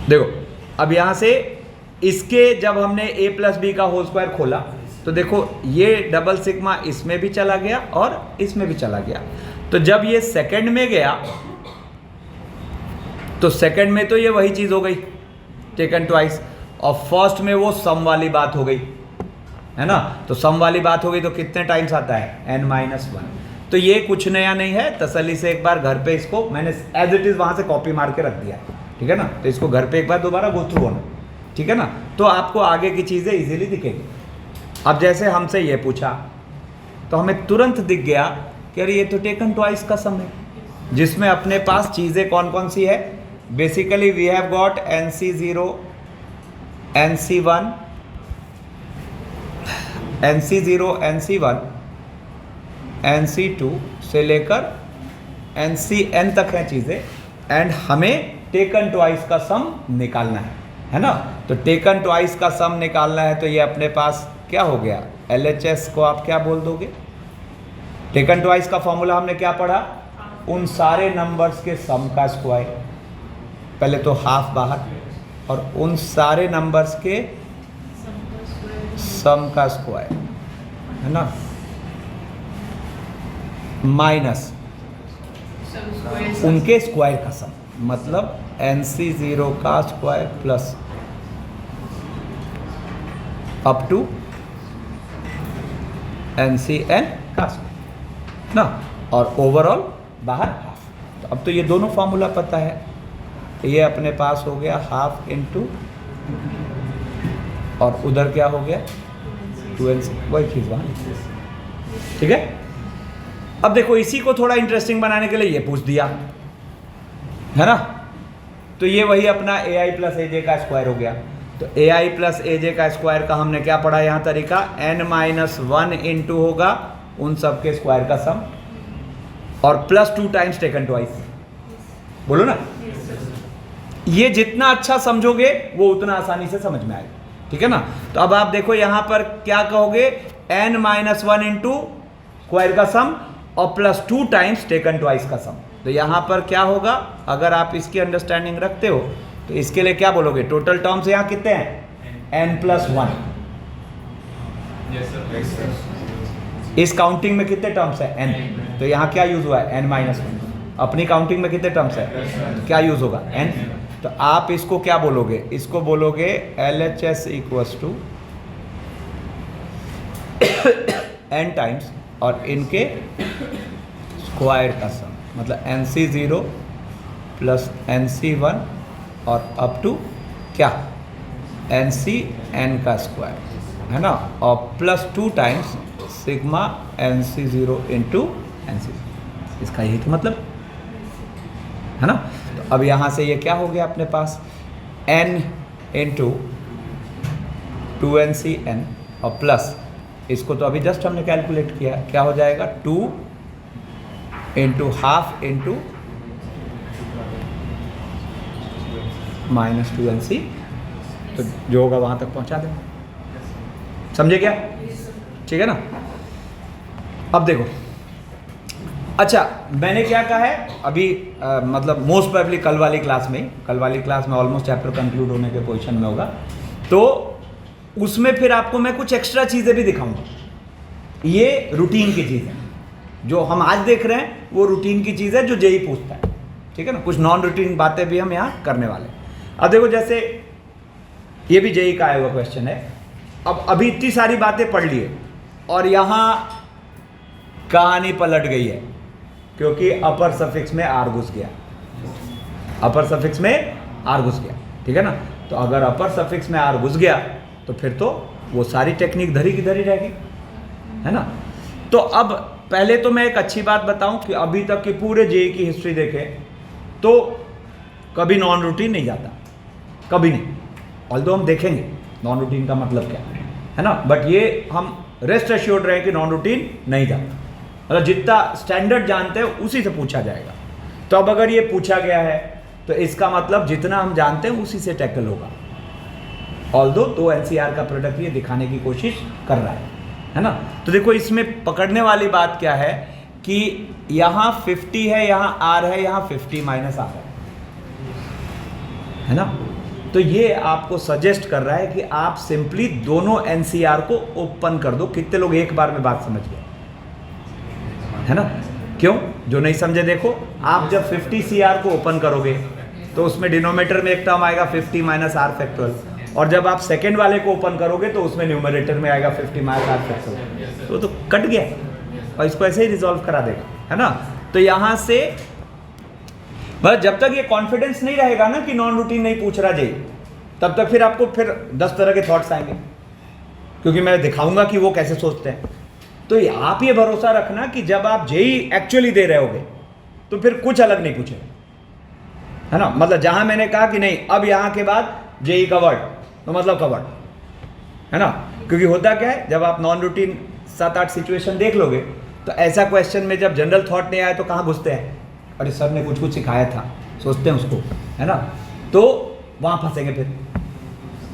देखो अब यहां से इसके जब हमने a + b का होल स्क्वायर खोला तो देखो ये डबल सिग्मा इसमें भी चला गया और इसमें भी चला गया। तो जब ये सेकंड में गया तो सेकंड में तो ये वही चीज हो गई, टेकन ट्वाइस, और फर्स्ट में वो सम वाली बात हो गई, है ना। तो सम वाली बात हो गई तो कितने टाइम्स आता है, n-1। तो ये कुछ नया नहीं है, तसल्ली से एक बार घर पे इसको मैंने एज इट इज वहां से कॉपी मार के रख दिया है, ठीक है ना। तो इसको घर पे एक बार दोबारा गो थ्रू होना, ठीक है ना, तो आपको आगे की चीजें इजीली दिखेगी। अब जैसे हमसे ये पूछा तो हमें तुरंत दिख गया कि अरे ये तो टेकन ट्वाइस का सम है, जिसमें अपने पास चीजें कौन कौन सी है। Basically we have got NC0, NC1, NC0, NC1, NC2 से लेकर NCN तक है चीज़ें, एंड हमें टेकन ट्वाइस का सम निकालना है ना। तो टेकन ट्वाइस का सम निकालना है तो ये अपने पास क्या हो गया, LHS को आप क्या बोल दोगे। टेकन ट्वाइस का फॉर्मूला हमने क्या पढ़ा, उन सारे नंबर्स के सम का स्क्वायर, पहले तो हाफ बाहर, और उन सारे नंबर्स के सम का स्क्वायर, है ना, माइनस उनके स्क्वायर का सम, मतलब NC0 का square plus up to NCN का स्क्वायर ना, और ओवरऑल बाहर हाफ। तो अब तो ये दोनों फॉर्मूला पता है, ये अपने पास हो गया हाफ इंटू, और उधर क्या हो गया 2NC, वही चीज़ वहाँ, ठीक है। अब देखो इसी को थोड़ा इंटरेस्टिंग बनाने के लिए ये पूछ दिया है ना, तो ये वही अपना ए आई प्लस ए जे का स्क्वायर हो गया। तो ए आई प्लस ए जे का स्क्वायर का हमने क्या पढ़ा यहाँ तरीका, n-1 इंटू होगा उन सब के स्क्वायर का सम और प्लस 2 टाइम्स टेकन ट्वाइस। बोलो ना, ये जितना अच्छा समझोगे वो उतना आसानी से समझ में आएगा, ठीक है ना। तो अब आप देखो यहां पर क्या कहोगे, n-1 इंटू स्क्वायर का सम और प्लस 2 टाइम्स टेकन ट्वाइस का सम। तो यहां पर क्या होगा, अगर आप इसकी अंडरस्टैंडिंग रखते हो तो इसके लिए क्या बोलोगे, टोटल टर्म्स यहां कितने हैं, n+1। इस काउंटिंग में कितने टर्म्स है, n। तो यहां क्या यूज हुआ है, n-1। अपनी काउंटिंग में कितने टर्म्स है, तो क्या यूज होगा, n। तो आप इसको क्या बोलोगे, इसको बोलोगे LHS equals to n times और इनके स्क्वायर का सम, मतलब NC0 प्लस NC1 और अप टू क्या, NCn का स्क्वायर है ना, और plus 2 times sigma NC0 into NC। इसका यही तो मतलब है ना। तो अब यहाँ से ये क्या हो गया अपने पास, n इंटू 2NCn और प्लस इसको तो अभी जस्ट हमने कैलकुलेट किया, क्या हो जाएगा 2 into half into minus 2NC। तो जो होगा वहाँ तक पहुँचा देंगे, समझे क्या, ठीक है ना। अब देखो, अच्छा मैंने क्या कहा है अभी, मतलब मोस्ट प्रोबेबली कल वाली क्लास में ऑलमोस्ट चैप्टर कंक्लूड होने के पोजीशन में होगा, तो उसमें फिर आपको मैं कुछ एक्स्ट्रा चीज़ें भी दिखाऊंगा। ये रूटीन की चीज़ है, जो हम आज देख रहे हैं वो रूटीन की चीज़ है जो जेई पूछता है, ठीक है ना। कुछ नॉन रूटीन बातें भी हम यहाँ करने वाले हैं। अब देखो जैसे ये भी जेई का आया हुआ क्वेश्चन है। अब अभी इतनी सारी बातें पढ़ लिए और यहाँ कहानी पलट गई है, क्योंकि अपर सफिक्स में आर घुस गया, अपर सफिक्स में आर घुस गया, ठीक है ना। तो अगर अपर सफिक्स में आर घुस गया तो फिर तो वो सारी टेक्निक धरी की धरी रहेगी, है ना। तो अब पहले तो मैं एक अच्छी बात बताऊं कि अभी तक की पूरे जेई की हिस्ट्री देखें तो कभी नॉन रूटीन नहीं जाता, कभी नहीं। ऑल्दो हम देखेंगे नॉन रूटीन का मतलब क्या है ना, बट ये हम रेस्ट एश्योर्ड रहे कि नॉन रूटीन नहीं जाता, मतलब जितना स्टैंडर्ड जानते हैं उसी से पूछा जाएगा। तो अब अगर ये पूछा गया है तो इसका मतलब जितना हम जानते हैं उसी से टैकल होगा। ऑल्दो 2 NCR का प्रोडक्ट ये दिखाने की कोशिश कर रहा है ना। तो देखो इसमें पकड़ने वाली बात क्या है कि यहाँ 50 है, यहाँ R है, यहाँ 50 माइनस R है ना। तो ये आपको सजेस्ट कर रहा है कि आप सिंपली दोनों NCR को ओपन कर दो। कितने लोग एक बार में बात समझ गए, है ना। क्यों, जो नहीं समझे देखो, आप जब 50 CR को ओपन करोगे तो उसमें डिनोमिनेटर में एक टर्म आएगा 50 माइनस R फैक्टोरियल, और जब आप सेकेंड वाले को ओपन करोगे तो उसमें न्यूमरेटर में आएगा 50 माइनस R फैक्टोरियल। तो कट गया और इसको ऐसे ही रिजॉल्व करा देगा, है ना। तो यहाँ से बस जब तक ये कॉन्फिडेंस नहीं रहेगा ना कि नॉन रूटीन नहीं पूछ रहा जेई, तब तक फिर आपको फिर 10 तरह के थॉट्स आएंगे, क्योंकि मैं दिखाऊंगा कि वो कैसे सोचते हैं। तो आप ये भरोसा रखना कि जब आप जेई एक्चुअली दे रहे होगे तो फिर कुछ अलग नहीं पूछेगा, है ना। मतलब जहां मैंने कहा कि नहीं अब यहां के बाद जेई कवर्ड, तो मतलब कवर्ड, है ना। क्योंकि होता क्या है, जब आप नॉन रूटीन 7-8 सिचुएशन देख लोगे तो ऐसा क्वेश्चन में जब जनरल थॉट नहीं आए तो कहाँ घुसते हैं, अरे सर ने कुछ सिखाया था, सोचते हैं उसको, है ना। तो वहां फंसेंगे फिर।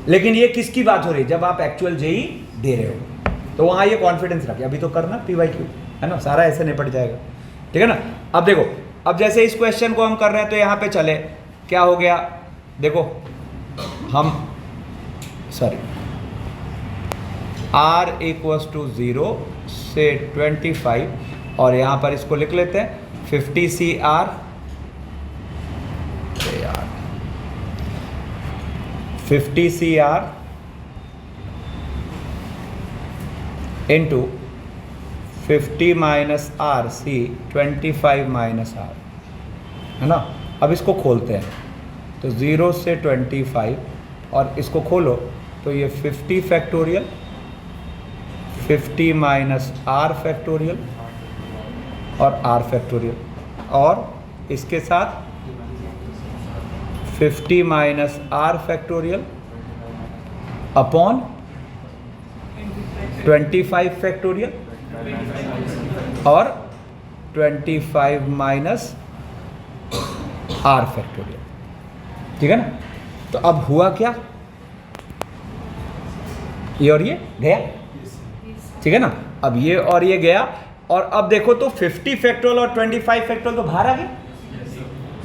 लेकिन ये किसकी बात हो रही है, जब आप एक्चुअल जेई दे रहे हो तो वहां ये कॉन्फिडेंस रखिए। अभी तो करना PYQ, है ना, सारा ऐसे निपट जाएगा, ठीक है ना। अब देखो, अब जैसे इस क्वेश्चन को हम कर रहे हैं तो यहाँ पे चले, क्या हो गया देखो, हम सॉरी R इक्वल्स टू 0 से 25, और यहाँ पर इसको लिख लेते हैं 50 CR 50 CR into 50 minus R C 25 minus R, है ना। अब इसको खोलते हैं तो 0 से 25 और इसको खोलो तो ये 50 फैक्टोरियल 50 माइनस R फैक्टोरियल और आर फैक्टोरियल, और इसके साथ 50 minus R factorial upon 25 factorial और 25 माइनस आर फैक्टोरियल। ठीक है ना। तो अब हुआ क्या, ये और ये गया। ठीक है ना। अब ये और ये गया, और अब देखो तो 50 फैक्टोरियल और 25 फैक्टोरियल तो बाहर आ गए।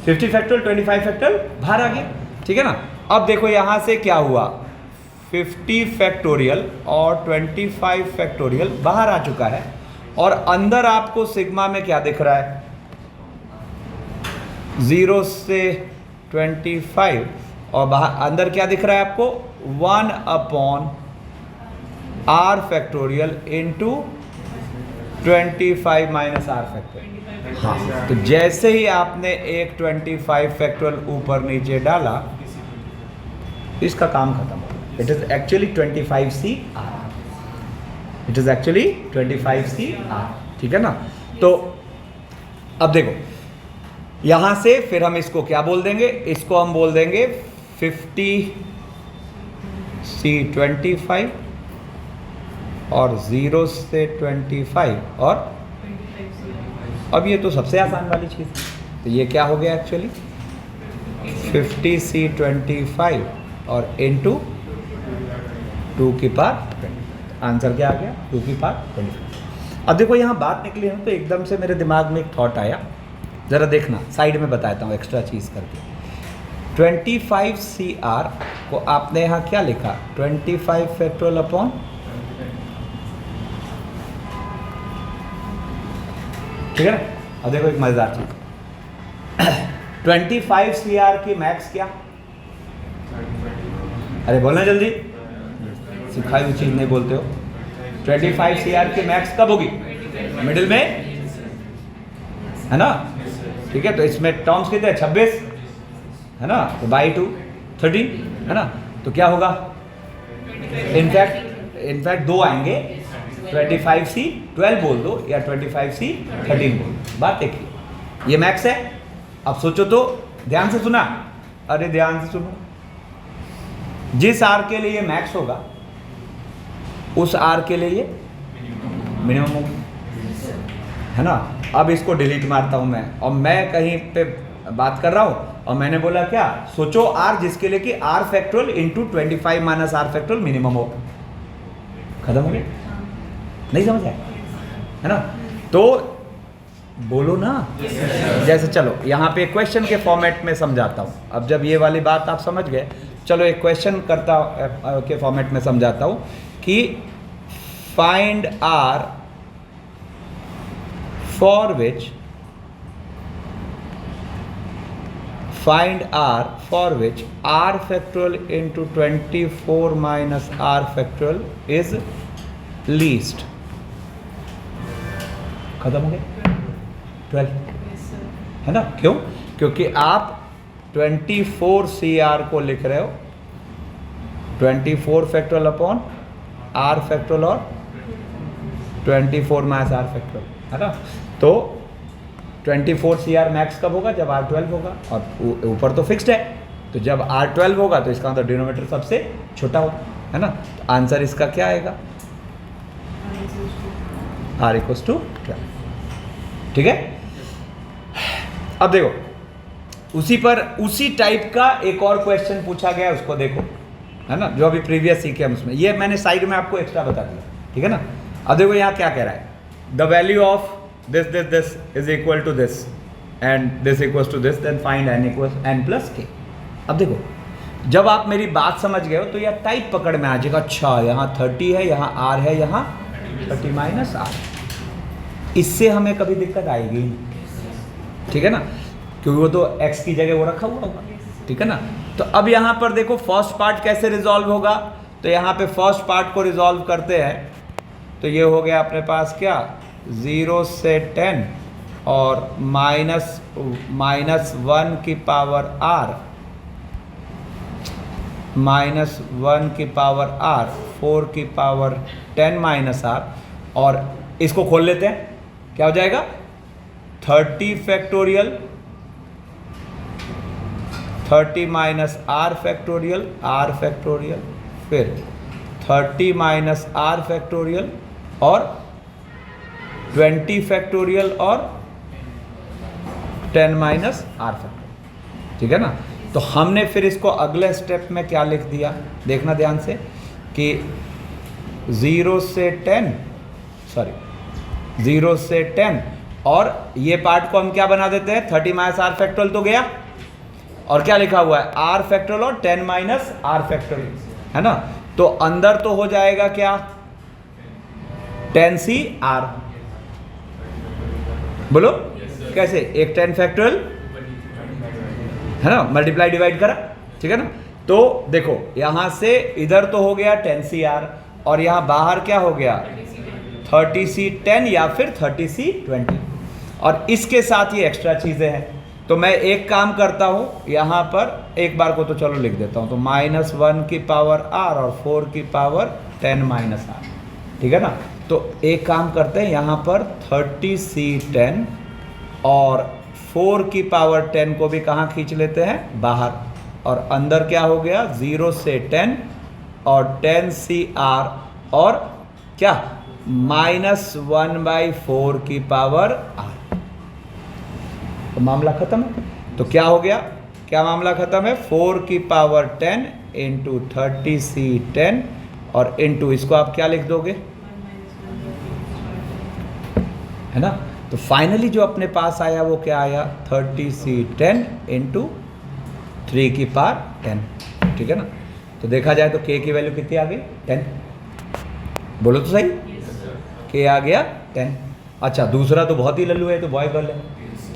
50 फैक्टोरियल 25 फैक्टोरियल बाहर आ गए। ठीक है ना। अब देखो यहां से क्या हुआ, 50 फैक्टोरियल और 25 फैक्टोरियल बाहर आ चुका है, और अंदर आपको सिग्मा में क्या दिख रहा है, 0 से 25, और बाहर अंदर क्या दिख रहा है आपको, 1 upon R factorial into 25 minus R factorial. हाँ, तो जैसे ही आपने एक 25 फैक्टोरियल ऊपर नीचे डाला, इसका काम खत्म हो गया। It is actually 25C R. It is actually 25C R. ठीक है ना। तो अब देखो यहां से फिर हम इसको क्या बोल देंगे, इसको हम बोल देंगे 50C25 और 0 से 25 और अब ये तो सबसे आसान वाली चीज़ है। तो ये क्या हो गया एक्चुअली 50C25 और इंटू 2 की पावर 20। आंसर क्या आ गया, 2 की पावर 25। अब देखो यहाँ बात निकली है तो एकदम से मेरे दिमाग में एक थॉट आया, ज़रा देखना, साइड में बताता हूँ एक्स्ट्रा चीज़ करके। 25CR को आपने यहाँ क्या लिखा, 25 फैक्टोरियल अपॉन, ठीक है ना। अब देखो एक मजेदार चीज, 25CR की मैक्स क्या, अरे बोलना जल्दी, सिखाई हुई चीज नहीं बोलते हो। 25CR की मैक्स कब होगी, मिडिल में, है ना। ठीक है, तो इसमें टर्म्स कितने हैं, 26 है ना, तो बाई 2 13 है ना। तो क्या होगा, इनफैक्ट 2 आएंगे, 25C 12 बोल दो या 25C 13 बोल दो। बात देखिए, ये मैक्स है। अब सोचो तो, ध्यान से सुना, अरे ध्यान से सुनो, जिस आर के लिए ये मैक्स होगा उस आर के लिए ये मिनिमम होगा, है ना। अब इसको डिलीट मारता हूं मैं, और मैं कहीं पे बात कर रहा हूं और मैंने बोला क्या, सोचो आर जिसके लिए कि R factorial into 25 minus R factorial minimum हो, खत्म हो गया। नहीं समझ आया, है ना। तो बोलो ना, जैसे चलो यहाँ पे क्वेश्चन के फॉर्मेट में समझाता हूँ। अब जब ये वाली बात आप समझ गए, चलो एक क्वेश्चन करता के फॉर्मेट में समझाता हूँ कि find R for which R factorial into 24 minus R factorial is least. खत्म हो गया, 12 है ना। क्यों, क्योंकि आप 24CR को लिख रहे हो 24 फैक्टोरियल अपॉन आर फैक्टोरियल और 24 माइनस आर फैक्टोरियल, है ना। तो 24CR मैक्स कब होगा, जब R12 होगा, और ऊपर तो फिक्स्ड है, तो जब R12 होगा तो इसका मतलब डिनोमिनेटर सबसे छोटा होगा, है ना। तो आंसर इसका क्या आएगा, R = 12। ठीक है। अब देखो उसी टाइप का एक और क्वेश्चन पूछा गया, उसको देखो, है ना, जो अभी प्रीवियस सीखे हम उसमें, ये मैंने साइड में आपको एक्स्ट्रा बता दिया। ठीक है ना। अब देखो यहाँ क्या कह रहा है, the value of this is equal to this and this equal to this, then find n + k। अब देखो जब आप मेरी बात समझ गए हो तो यह टाइप पकड़ में आ जाएगा, अच्छा यहाँ 30 है, यहाँ r है, यहाँ 30 माइनस r, इससे हमें कभी दिक्कत आएगी नहीं। ठीक है ना, क्योंकि वो तो x की जगह वो रखा हुआ होगा। ठीक है ना। तो अब यहाँ पर देखो फर्स्ट पार्ट कैसे रिजॉल्व होगा, तो यहाँ पे फर्स्ट पार्ट को रिजॉल्व करते हैं, तो ये हो गया अपने पास क्या, 0 से 10 और -1 की पावर r, -1 की पावर r, 4 की पावर 10 माइनस r, और इसको खोल लेते हैं, क्या हो जाएगा 30 factorial, 30 minus R factorial, R factorial, फिर 30 माइनस आर फैक्टोरियल और 20 फैक्टोरियल और 10 माइनस आर फैक्टोरियल। ठीक है ना। तो हमने फिर इसको अगले स्टेप में क्या लिख दिया, देखना ध्यान से, कि 0 से 10 और ये पार्ट को हम क्या बना देते हैं, 30 माइनस आर फैक्टोरियल तो गया, और क्या लिखा हुआ है, आर फैक्टोरियल और 10 माइनस आर फैक्टोरियल, है ना। तो अंदर तो हो जाएगा क्या, 10c r, बोलो कैसे, एक 10 फैक्टोरियल है ना, मल्टीप्लाई डिवाइड करा, ठीक है ना। तो देखो यहां से इधर तो हो गया 10c r, और यहां बाहर क्या हो गया 30c 10 या फिर 30c 20, और इसके साथ ये एक्स्ट्रा चीजें हैं। तो मैं एक काम करता हूं, यहां पर एक बार को तो चलो लिख देता हूं, तो -1 की पावर r और 4 की पावर 10 माइनस r, ठीक है ना। तो एक काम करते हैं, यहां पर 30c 10 और 4 की पावर 10 को भी कहाँ खींच लेते हैं, बाहर, और अंदर क्या हो गया 0 से 10 और 10c r और क्या -1/4 की पावर r। तो मामला खत्म है। तो क्या हो गया, क्या मामला खत्म है, 4 की पावर 10 इंटू 30c 10 और इंटू इसको आप क्या लिख दोगे, है ना। तो फाइनली जो अपने पास आया वो क्या आया, 30c 10 इंटू 3 की पावर 10, ठीक है ना। तो देखा जाए तो k की वैल्यू कितनी आ गई, 10, बोलो तो सही, k आ गया 10। अच्छा दूसरा तो बहुत ही लल्लू है, तो बॉय गर्ल है,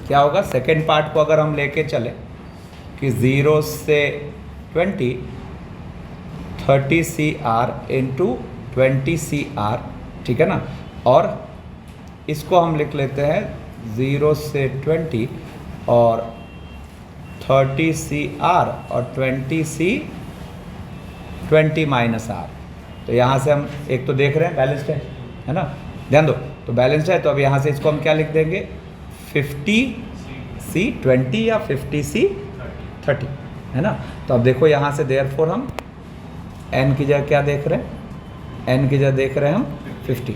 क्या होगा, सेकेंड पार्ट को अगर हम लेके चले कि 0 से 20 30c r into 20c r, ठीक है ना, और इसको हम लिख लेते हैं 0 से 20 और 30c r और 20 माइनस r। तो यहाँ से हम एक तो देख रहे हैं बैलेंस्ड है ना, ध्यान दो, तो बैलेंस्ड है, तो अब यहाँ से इसको हम क्या लिख देंगे, 50c 20 या 50c 30, है ना। तो अब देखो यहाँ से देयरफॉर हम n की जगह क्या देख रहे हैं, n की जगह देख रहे हैं हम 50,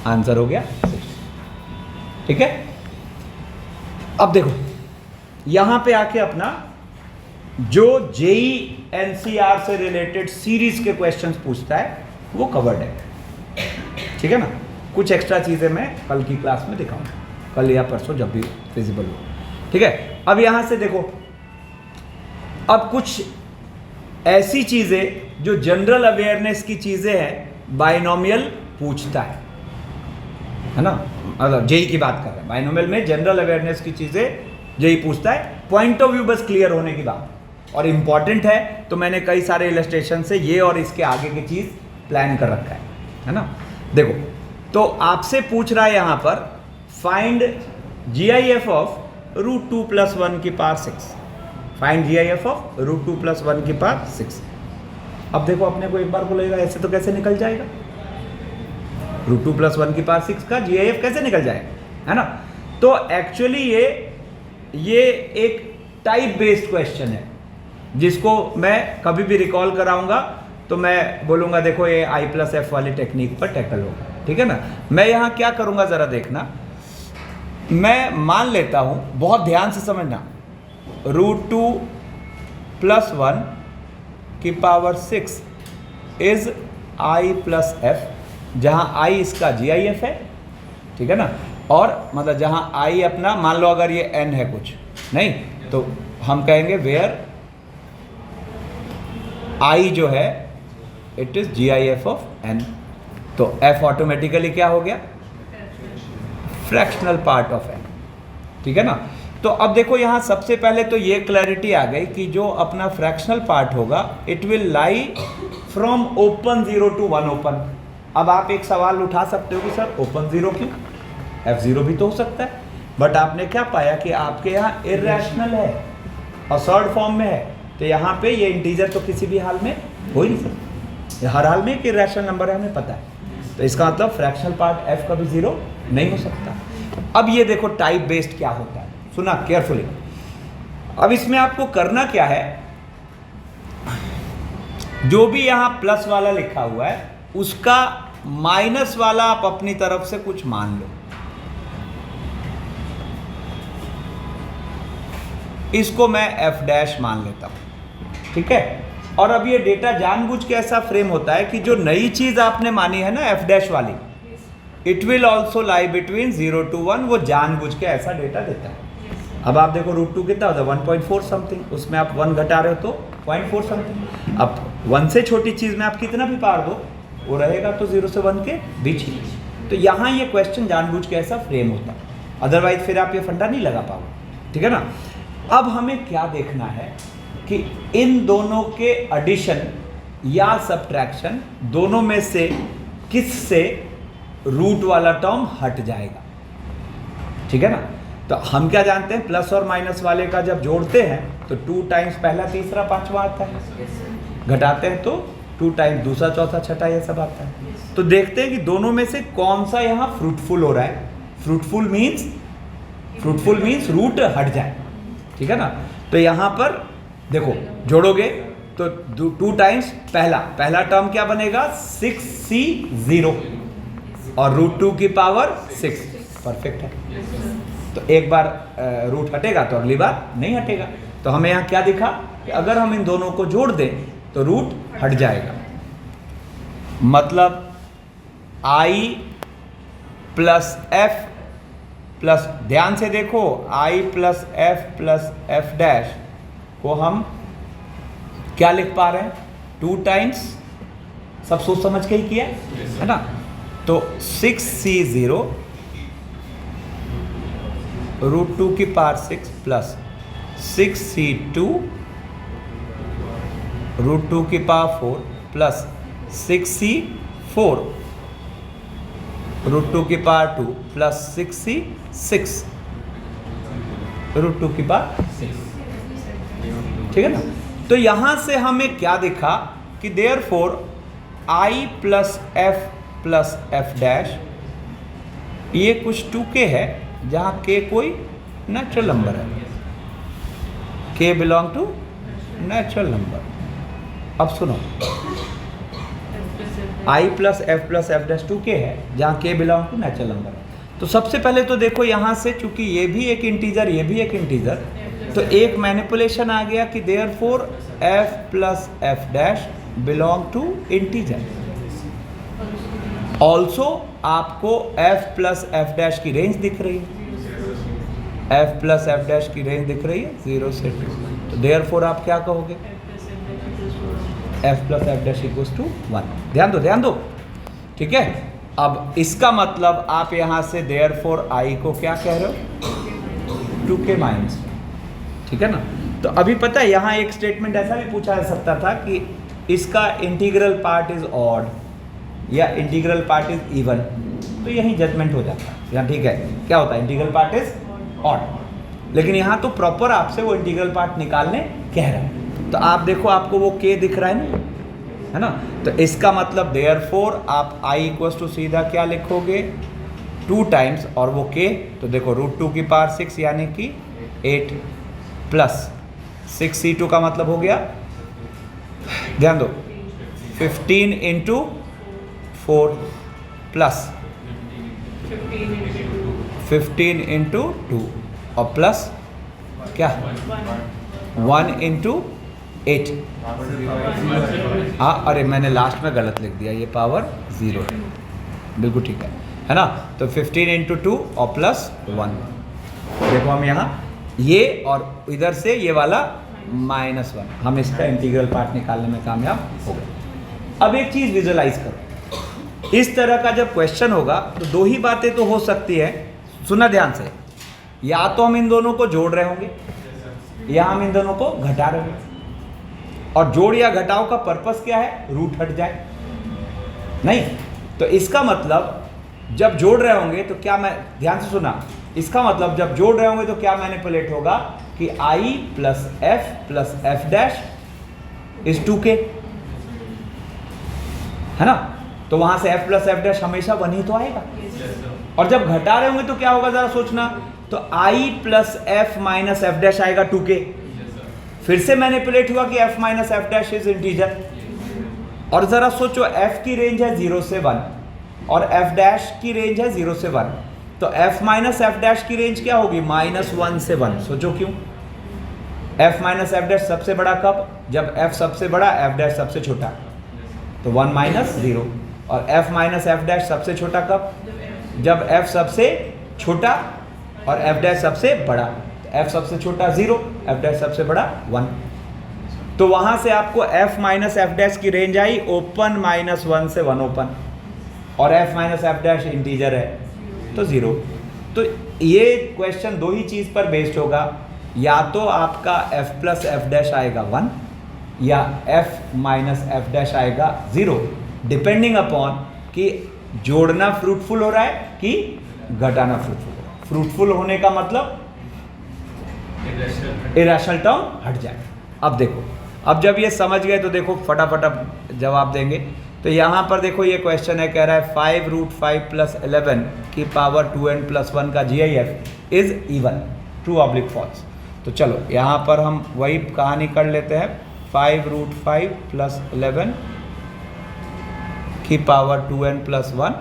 आंसर हो गया 60, ठीक है। अब देखो यहां पे आके अपना जो जेई एनसीआर से रिलेटेड सीरीज के क्वेश्चंस पूछता है वो कवर्ड है, ठीक है ना। कुछ एक्स्ट्रा चीजें मैं कल की क्लास में दिखाऊंगा, कल या परसों जब भी फिजिबल हो, ठीक है। अब यहां से देखो, अब कुछ ऐसी चीजें जो जनरल अवेयरनेस की चीजें हैं, बाइनोमियल पूछता है ना, मतलब जेई की बात कर रहे हैं, बाइनोमियल में जनरल अवेयरनेस की चीजें जेई पूछता है, पॉइंट ऑफ व्यू बस क्लियर होने की बात, और इंपॉर्टेंट है। तो मैंने कई सारे इलस्ट्रेशन से ये और इसके आगे की चीज प्लान कर रखा है ना। देखो तो आपसे पूछ रहा है यहां पर फाइंड GIF ऑफ √2 + 1 की पावर 6, फाइंड GIF ऑफ √2 + 1 की पावर 6। अब देखो अपने को एक बार को लगेगा ऐसे तो कैसे निकल जाएगा, √2 + 1 की पावर 6 का GIF कैसे निकल जाएगा, है ना। तो एक्चुअली ये एक टाइप बेस्ड क्वेश्चन है, जिसको मैं कभी भी रिकॉल कराऊंगा तो मैं बोलूंगा देखो ये I+F वाली टेक्निक पर टैकल होगा, ठीक है ना। मैं यहां क्या करूंगा जरा देखना, मैं मान लेता हूं, बहुत ध्यान से समझना, √2 + 1 की पावर 6 इज I+F, जहां I इसका GIF है, ठीक है ना। और मतलब जहां I अपना, मान लो अगर ये n है कुछ नहीं, तो हम कहेंगे वेयर I जो है it is GIF of n। तो f ऑटोमेटिकली क्या हो गया, फ्रैक्शनल पार्ट ऑफ n, ठीक है ना। तो अब देखो यहां सबसे पहले तो ये क्लैरिटी आ गई कि जो अपना फ्रैक्शनल पार्ट होगा it will lie from open 0 to 1 open. अब आप एक सवाल उठा सकते हो कि सर ओपन 0 क्यों, F0 भी तो हो सकता है, बट आपने क्या पाया कि आपके यहाँ इर्रेशनल है, असर्ड फॉर्म में है, तो यहाँ पे ये इंटीजर तो किसी भी हाल में हो ही नहीं सकता, ये हर हाल में एक इर्रेशनल नंबर है, हमें पता है। तो इसका मतलब फ्रैक्शनल पार्ट F कभी 0 नहीं हो सकता। अब ये देखो टाइप बेस्ड क्या होता है, सुना केयरफुली। अब इसमें आपको करना क्या है, जो भी यहां प्लस वाला लिखा हुआ है उसका माइनस वाला आप अपनी तरफ से कुछ मान लो। इसको मैं f डैश मान लेता हूं, ठीक है। और अब ये डेटा जानबूझ के ऐसा फ्रेम होता है कि जो नई चीज आपने मानी है ना f डैश वाली, it will also lie between 0 to 1, वो जानबूझ के ऐसा डेटा देता है। अब आप देखो √2 कितना होता है 1.4 समथिंग, उसमें आप 1 घटा रहे हो तो 0.4 समथिंग। अब 1 से छोटी चीज में आप कितना भी पार दो वो रहेगा तो 0 से 1 के बीच ही। तो यहाँ ये क्वेश्चन जानबूझ के ऐसा फ्रेम होता है, अदरवाइज फिर आप ये फंडा नहीं लगा पाओगे, ठीक है ना। अब हमें क्या देखना है कि इन दोनों के एडिशन या सब्ट्रैक्शन दोनों में से किस से रूट वाला टर्म हट जाएगा, ठीक है ना। तो हम क्या जानते हैं, प्लस और माइनस वाले का जब जोड़ते हैं तो 2 टाइम्स पहला तीसरा पांचवा आता है, घटाते हैं तो 2 टाइम्स दूसरा चौथा छठा ये सब आता है। तो देखते हैं कि दोनों में से कौन सा यहाँ फ्रूटफुल हो रहा है। फ्रूटफुल मीन्स रूट हट जाए, ठीक है ना। तो यहाँ पर देखो जोड़ोगे तो 2 टाइम्स पहला टर्म क्या बनेगा 6c0 और √2 की पावर 6, परफेक्ट है। तो एक बार रूट हटेगा तो अगली बार नहीं हटेगा। तो हमें यहाँ क्या दिखा कि अगर हम इन दोनों को जोड़ दें तो रूट हट जाएगा, मतलब i प्लस f प्लस, ध्यान से देखो i प्लस f डैश को हम क्या लिख पा रहे हैं 2 टाइम्स, सब सोच समझ के ही किया है ना। तो 6c0 √2 की पावर 6 प्लस 6c2 √2 की पावर 4 प्लस 6c4 √2 की पावर 2 प्लस 6c6 √2 की पावर 6, ठीक है ना। तो यहां से हमें क्या दिखा कि therefore i plus f dash ये कुछ 2k है, जहां k कोई नेचुरल नंबर है, k belong to natural number. अब सुनो i plus f dash 2k है, जहां k belong to natural number. तो सबसे पहले तो देखो यहां से, चूंकि ये भी एक इंटीजर ये भी एक इंटीजर, तो एक मैनिपुलेशन आ गया कि therefore f plus f dash belong to integer. Also आपको f प्लस f डैश की रेंज दिख रही है, f प्लस f डैश की रेंज दिख रही है 0 से 2। तो देयरफॉर आप क्या कहोगे f plus f dash equals to 1। ध्यान दो, ठीक है। अब इसका मतलब आप यहां से देयरफॉर i को क्या कह रहे हो 2k माइनस, ठीक है ना। तो अभी पता है यहां एक स्टेटमेंट ऐसा भी पूछा जा सकता था कि इसका इंटीग्रल पार्ट इज ऑड या इंटीग्रल पार्ट इज इवन, तो यही जजमेंट हो जाता है यहाँ, ठीक है। क्या होता है इंटीग्रल पार्ट इज ऑड, लेकिन यहाँ तो प्रॉपर आपसे वो इंटीग्रल पार्ट निकालने कह रहा है। तो आप देखो आपको वो k दिख रहा है ना। तो इसका मतलब देयरफॉर आप i इक्वल्स टू सीधा क्या लिखोगे 2 टाइम्स और वो k, तो देखो √2 की पावर 6 यानी कि 8 प्लस 6c2 का मतलब हो गया, ध्यान दो 15 इंटू 4 प्लस 15 इंटू 2 और प्लस क्या 1 इंटू 8। हाँ अरे मैंने लास्ट में गलत लिख दिया, ये पावर 0 है, बिल्कुल ठीक है ना। तो 15 इंटू 2 और प्लस 1, देखो हम यहाँ ये और इधर से ये वाला -1, हम इसका इंटीग्रल पार्ट निकालने में कामयाब हो गए। अब एक चीज़ विजुअलाइज करो, इस तरह का जब क्वेश्चन होगा तो 2 ही बातें तो हो सकती है, सुना ध्यान से, या तो हम इन दोनों को जोड़ रहे होंगे या हम इन दोनों को घटा रहे होंगे। और जोड़ या घटाव का पर्पस क्या है, रूट हट जाए नहीं। तो इसका मतलब जब जोड़ रहे होंगे तो क्या, मैं ध्यान से सुना, इसका मतलब जब जोड़ रहे होंगे तो क्या मैनिपुलेट होगा कि i plus f dash is 2k, है ना। तो वहां से f प्लस f डैश हमेशा 1 ही तो आएगा, और जब घटा रहे होंगे तो क्या होगा जरा सोचना, तो i plus F minus F dash आएगा 2k। फिर से मैनिपुलेट हुआ कि f minus F dash is integer. और जरा सोचो f की रेंज है 0 से 1 और f डैश की रेंज है 0 से 1, तो f माइनस एफ डैश की रेंज क्या होगी, -1 से 1। सोचो क्यों, f माइनस एफ डैश सबसे बड़ा कब, जब f सबसे बड़ा f डैश सबसे छोटा, तो 1 माइनस 0। और f माइनस एफ डैश सबसे छोटा कब, जब f सबसे छोटा और f डैश सबसे बड़ा, तो f सबसे छोटा 0, f डैश सबसे बड़ा 1। तो वहां से आपको f माइनस एफ डैश की रेंज आई ओपन -1 से 1 ओपन, और f minus F dash integer है तो 0। तो ये क्वेश्चन दो ही चीज पर बेस्ड होगा, या तो आपका f प्लस एफ डैश आएगा 1 या f माइनस एफ डैश आएगा 0, डिपेंडिंग अपॉन कि जोड़ना फ्रूटफुल हो रहा है कि घटाना फ्रूटफुल हो रहा है। फ्रूटफुल होने का मतलब इरेशनल टर्म हट जाए। अब देखो, अब जब ये समझ गए तो देखो फटाफट अब जवाब देंगे। तो यहाँ पर देखो ये क्वेश्चन है, कह रहा है 5√5 प्लस 11 की पावर 2n प्लस 1 का GIF is even, true oblique false. तो चलो यहाँ पर हम वही कहानी कर लेते हैं, 5√5 प्लस 11 की पावर 2n प्लस 1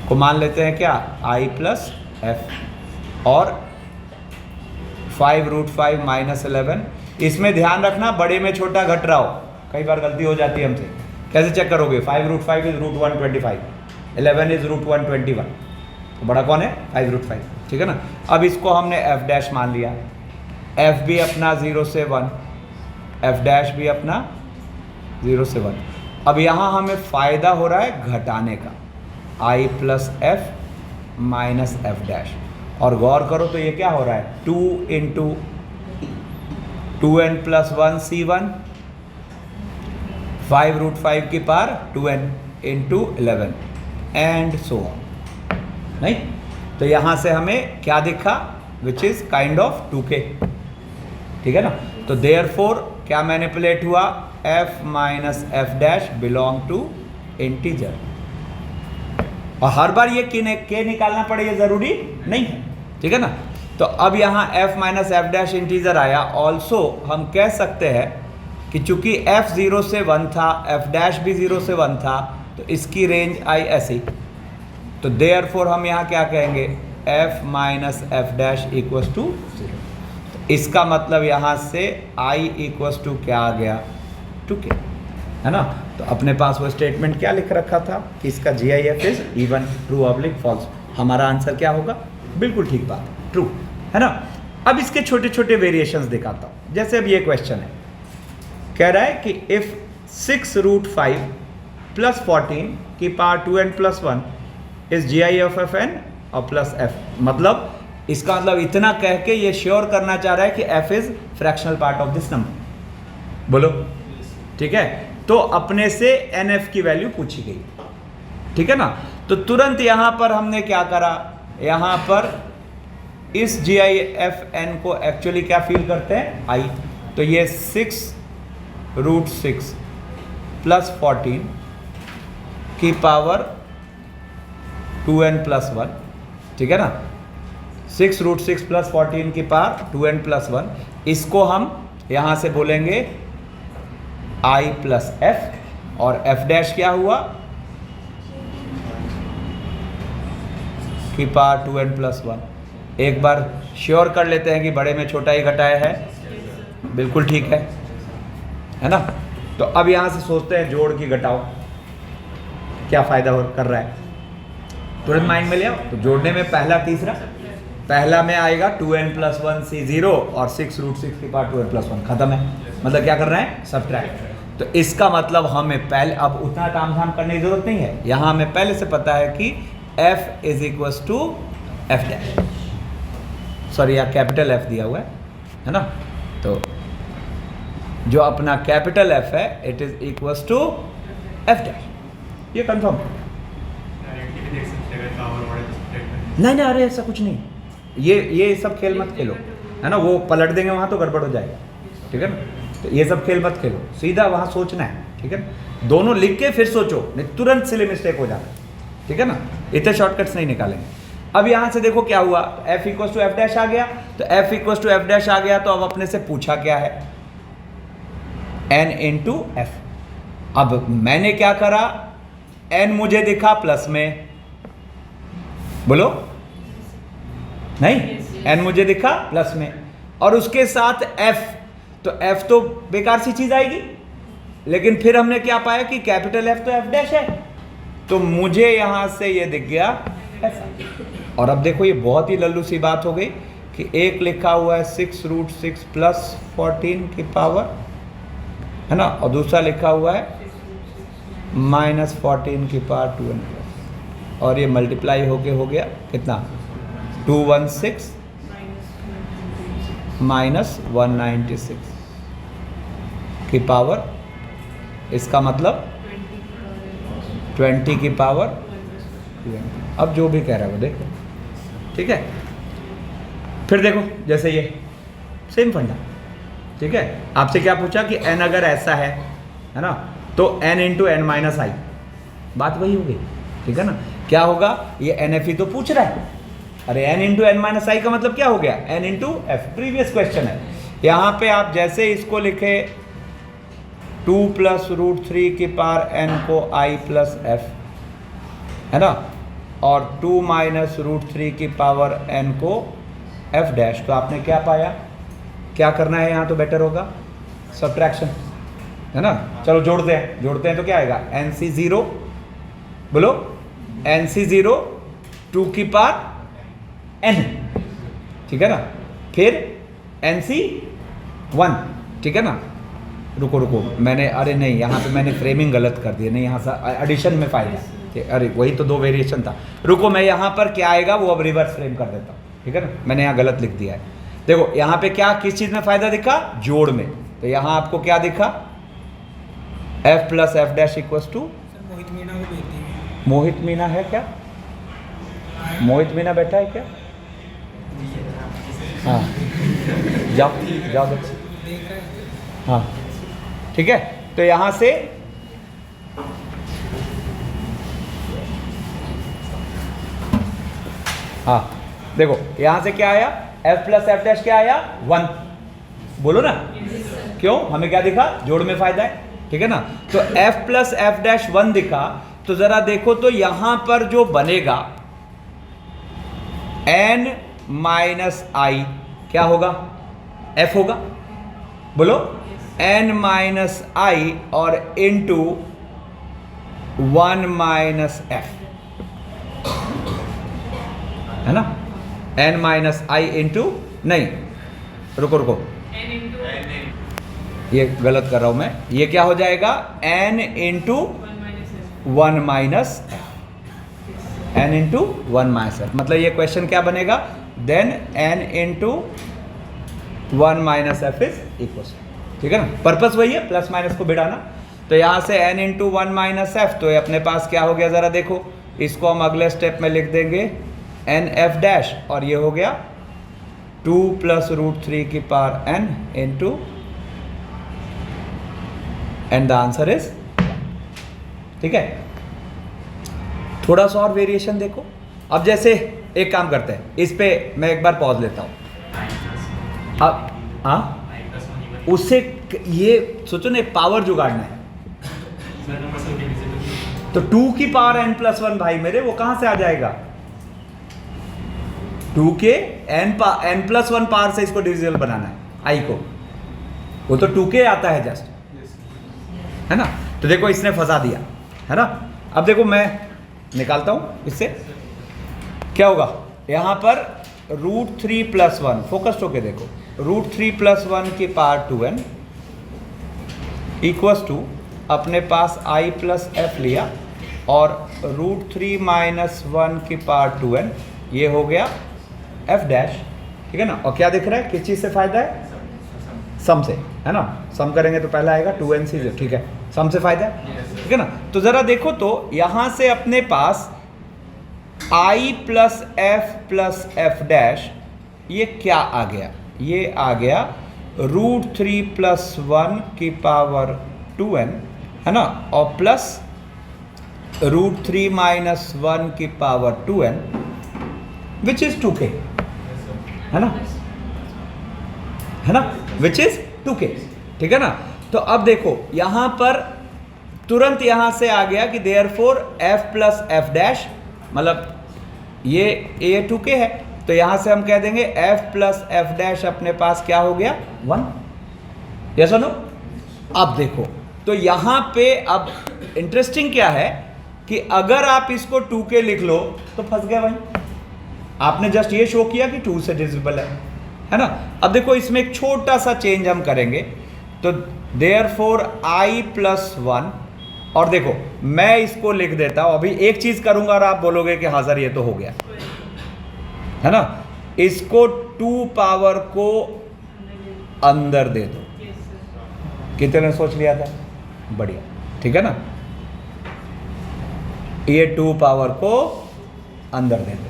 को मान लेते हैं क्या, i प्लस एफ, और 5√5 माइनस 11। इसमें ध्यान रखना बड़े में छोटा घट रहा हो, कई बार गलती हो जाती है हमसे। कैसे चेक करोगे, 5√5 इज √125, 11 इज √121, तो बड़ा कौन है, 5√5, ठीक है ना। अब इसको हमने f डैश मान लिया, f भी अपना 0 से 1, f डैश भी अपना 0 से 1। अब यहाँ हमें फ़ायदा हो रहा है घटाने का, i plus F minus F dash, और गौर करो तो ये क्या हो रहा है, 2 इंटू 2n प्लस 1 C1, 5√5 की power 2n into 11 and so on, नहीं। तो यहाँ से हमें क्या दिखा, which is kind of 2k, ठीक है ना। तो देयरफॉर क्या मैनिपुलेट हुआ, f minus F dash belong to integer. और हर बार ये के निकालना पड़े ये ज़रूरी नहीं है, ठीक है ना। तो अब यहाँ f minus F dash integer आया। ऑल्सो हम कह सकते हैं कि चूंकि f 0 से 1 था, f डैश भी 0 से 1 था, तो इसकी रेंज आई ऐसी। तो देयरफॉर हम यहाँ क्या कहेंगे, f minus F dash equals to 0। इसका मतलब यहाँ से i इक्वल्स टू क्या आ गया, 2k, है ना। तो अपने पास वो स्टेटमेंट क्या लिख रखा था कि इसका GIF is even, true oblique false. हमारा आंसर क्या होगा, बिल्कुल ठीक बात, ट्रू, है ना। अब इसके छोटे छोटे वेरिएशंस दिखाता हूँ। जैसे अब ये क्वेश्चन है, कह रहा है कि इफ 6√5 प्लस 14 की power 2n plus 1 is GIF of n और प्लस f। मतलब इसका मतलब इतना कह के ये श्योर करना चाह रहा है कि f is fractional part of this number. बोलो, ठीक है। तो अपने से nf की वैल्यू पूछी गई, ठीक है ना। तो तुरंत यहां पर हमने क्या करा, यहां पर इस GIF n को एक्चुअली क्या फील करते हैं, i। तो ये 6√6 प्लस 14 की पावर 2n प्लस 1, ठीक है ना। 6√6 प्लस 14 की पावर 2n प्लस 1, इसको हम यहाँ से बोलेंगे i प्लस f, और f डैश क्या हुआ, की पावर 2n प्लस 1। एक बार श्योर कर लेते हैं कि बड़े में छोटा ही घटाया है, बिल्कुल ठीक है ना। तो अब यहाँ से सोचते हैं जोड़ की घटाओ, क्या फ़ायदा कर रहा है, तुरंत माइंड में ले आओ। तो जोड़ने में पहला तीसरा, पहला में आएगा 2n प्लस 1 C0 और 6√6 की पावर 2n प्लस 1, खत्म है। मतलब क्या कर रहे हैं, सब्ट्रैक्ट। तो इसका मतलब हमें पहले, अब उतना तामझाम करने की जरूरत नहीं है, यहाँ हमें पहले से पता है कि f is equals to F dash, sorry यहाँ कैपिटल F दिया हुआ है ना। तो जो अपना कैपिटल F है it is equals to F dash, ये कंफर्म। नहीं नहीं, अरे ऐसा कुछ नहीं, ये सब खेल मत खेलो, है ना। वो पलट देंगे वहाँ तो गड़बड़ हो जाएगा, ठीक है ना। तो ये सब खेल मत खेलो, सीधा वहाँ सोचना है, ठीक है। दोनों लिख के फिर सोचो, नहीं तुरंत सिले मिस्टेक हो जाता है। ठीक है ना, इतने शॉर्टकट्स नहीं निकालेंगे। अब यहाँ से देखो क्या हुआ, f equal to F dash आ गया, तो f equal to F dash आ गया, तो अब अपने से पूछा क्या है, n इंटू एफ। अब मैंने क्या करा, n मुझे दिखा प्लस में, बोलो नहीं, n मुझे दिखा प्लस में, और उसके साथ f, तो f तो बेकार सी चीज आएगी, लेकिन फिर हमने क्या पाया कि कैपिटल F तो f डैश है, तो मुझे यहां से ये दिख गया f। और अब देखो ये बहुत ही लल्लू सी बात हो गई कि एक लिखा हुआ है 6√6 प्लस 14 की पावर, है ना, और दूसरा लिखा हुआ है -14 की पावर 2n प्लस, और ये मल्टीप्लाई होके हो गया कितना, 216 -196 की पावर, इसका मतलब 20 की पावर 20। अब जो भी कह रहा है वो देखो, ठीक है। फिर देखो जैसे ये सेम फंडा, ठीक है, आपसे क्या पूछा कि n अगर ऐसा है ना, तो n इंटू एन माइनस आई, बात वही हो गई, ठीक है ना। क्या होगा, ये NF तो पूछ रहा है, अरे n इंटू एन माइनस आई का मतलब क्या हो गया, n into F, previous question है। यहाँ पे आप जैसे इसको लिखे 2 प्लस √3 की पावर n को i प्लस एफ, है ना, और 2 माइनस √3 की पावर n को f डैश, तो आपने क्या पाया, क्या करना है यहाँ, तो बेटर होगा सब्ट्रैक्शन, है ना। चलो जोड़ते हैं तो क्या आएगा, NC0, बोलो NC0 2 की पावर n, ठीक है ना, फिर NC1, ठीक है ना। रुको मैंने, अरे नहीं, यहाँ पे मैंने फ्रेमिंग गलत कर दी, नहीं यहाँ से एडिशन में फायदा, अरे वही तो 2 वेरिएशन था। रुको मैं यहाँ पर क्या आएगा वो अब रिवर्स फ्रेम कर देता हूँ, ठीक है ना, मैंने यहाँ गलत लिख दिया है। देखो यहाँ पे क्या, किस चीज़ में फ़ायदा दिखा, जोड़ में, तो यहाँ आपको क्या दिखा, f plus F dash equal to, Mohit Meena है क्या, मोहित मीना बैठा है क्या, हाँ जाओ बच्चे, हाँ ठीक है। तो यहाँ से हाँ देखो यहाँ से क्या आया, f प्लस एफ डैश क्या आया, 1, बोलो ना, क्यों, हमें क्या दिखा, जोड़ में फायदा है, ठीक है ना। तो f प्लस एफ डैश 1 दिखा, तो जरा देखो तो यहां पर जो बनेगा n माइनस आई क्या होगा, f होगा, बोलो n माइनस आई और इंटू 1 माइनस एफ, है ना, n माइनस आई इंटू, नहीं रुको ये गलत कर रहा हूं मैं, ये क्या हो जाएगा, n into 1 minus F, n into 1 minus F, मतलब ये क्वेश्चन क्या बनेगा, then n into 1 minus F is equal, ठीक है ना, पर्पस वही है, प्लस माइनस को बिड़ाना। तो यहाँ से n इंटू 1 माइनस एफ, तो ये अपने पास क्या हो गया, ज़रा देखो, इसको हम अगले स्टेप में लिख देंगे n एफ डैश, और ये हो गया 2 प्लस √3 की power n into, and the answer is, ठीक है। थोड़ा सा और वेरिएशन देखो, अब जैसे एक काम करते हैं, इस पे मैं एक बार पॉज लेता हूँ, अब हाँ उससे ये सोचो ना, पावर जुगाड़ना है, तो 2 की पावर n प्लस 1 भाई मेरे, वो कहां से आ जाएगा, 2 के n प्लस 1 पावर से इसको डिविजिबल बनाना है i को, वो तो 2 के आता है जस्ट, है ना। तो देखो इसने फंसा दिया, है ना। अब देखो मैं निकालता हूं, इससे क्या होगा, यहां पर √3 प्लस 1, फोकस्ड होके देखो, √3 प्लस 1 की पावर 2n इक्वल्स टू, अपने पास i प्लस एफ लिया, और √3 माइनस 1 की पावर 2n, ये हो गया f डैश, ठीक है ना। और क्या दिख रहा है, किस चीज़ से फायदा है, सम से, है ना, सम करेंगे तो पहला आएगा 2nc, ठीक है, सम से फायदा है, ठीक है ना। तो ज़रा देखो तो यहाँ से अपने पास i प्लस एफ डैश, ये क्या आ गया, ये आ गया √3 प्लस 1 की पावर 2n, है ना, और प्लस √3 माइनस 1 की power 2n which is 2k, है ना, विच इज 2k, ठीक है ना। तो अब देखो यहां पर तुरंत यहां से आ गया कि therefore f plus F dash, मतलब ये 2k है, तो यहां से हम कह देंगे f प्लस एफ डैश अपने पास क्या हो गया 1, यस और नो। अब देखो तो यहां पे अब इंटरेस्टिंग क्या है कि अगर आप इसको 2k लिख लो तो फंस गया भाई, आपने जस्ट ये शो किया कि 2 से डिविजिबल है ना। अब देखो इसमें एक छोटा सा चेंज हम करेंगे, तो देयरफॉर i प्लस 1, और देखो मैं इसको लिख देता हूं, अभी एक चीज करूंगा और आप बोलोगे कि हाँ सर ये तो हो गया, है ना। इसको 2 पावर को अंदर दे दो, कितने ने सोच लिया था, बढ़िया, ठीक है ना। ये 2 पावर को अंदर दे दो,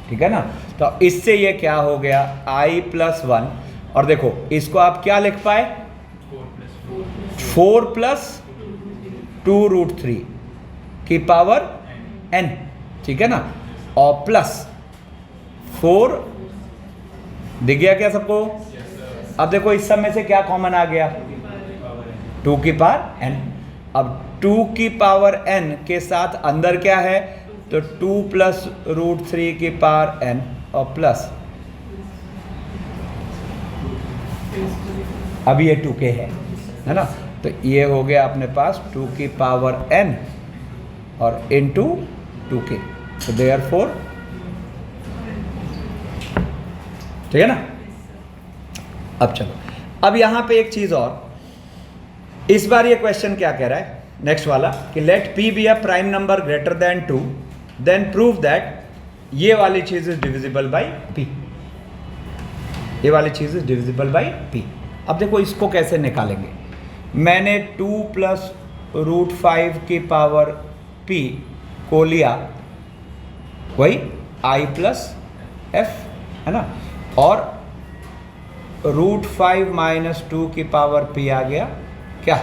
ठीक है ना। तो इससे ये क्या हो गया i प्लस 1, और देखो इसको आप क्या लिख पाए 4 प्लस 2√3 की पावर n, ठीक है ना, और प्लस 4 दिख गया क्या सबको। अब देखो इस सब में से क्या कॉमन आ गया 2 की पावर n। अब 2 की पावर n के साथ अंदर क्या है, तो 2 प्लस √3 की पावर n और प्लस, अब ये 2k है ना। तो ये हो गया अपने पास 2 की पावर n और इनटू 2k, तो देयरफॉर, ठीक है ना। अब चलो, अब यहां पे एक चीज और, इस बार ये क्वेश्चन क्या कह रहा है नेक्स्ट वाला कि let p be a prime number greater than 2, then prove that ये वाली चीज इज डिविजिबल बाई p, ये वाली चीज इज डिविजिबल बाई p। अब देखो इसको कैसे निकालेंगे, मैंने 2 प्लस √5 की पावर p को लिया, वही i प्लस f, है ना, और √5 माइनस 2 की पावर p आ गया क्या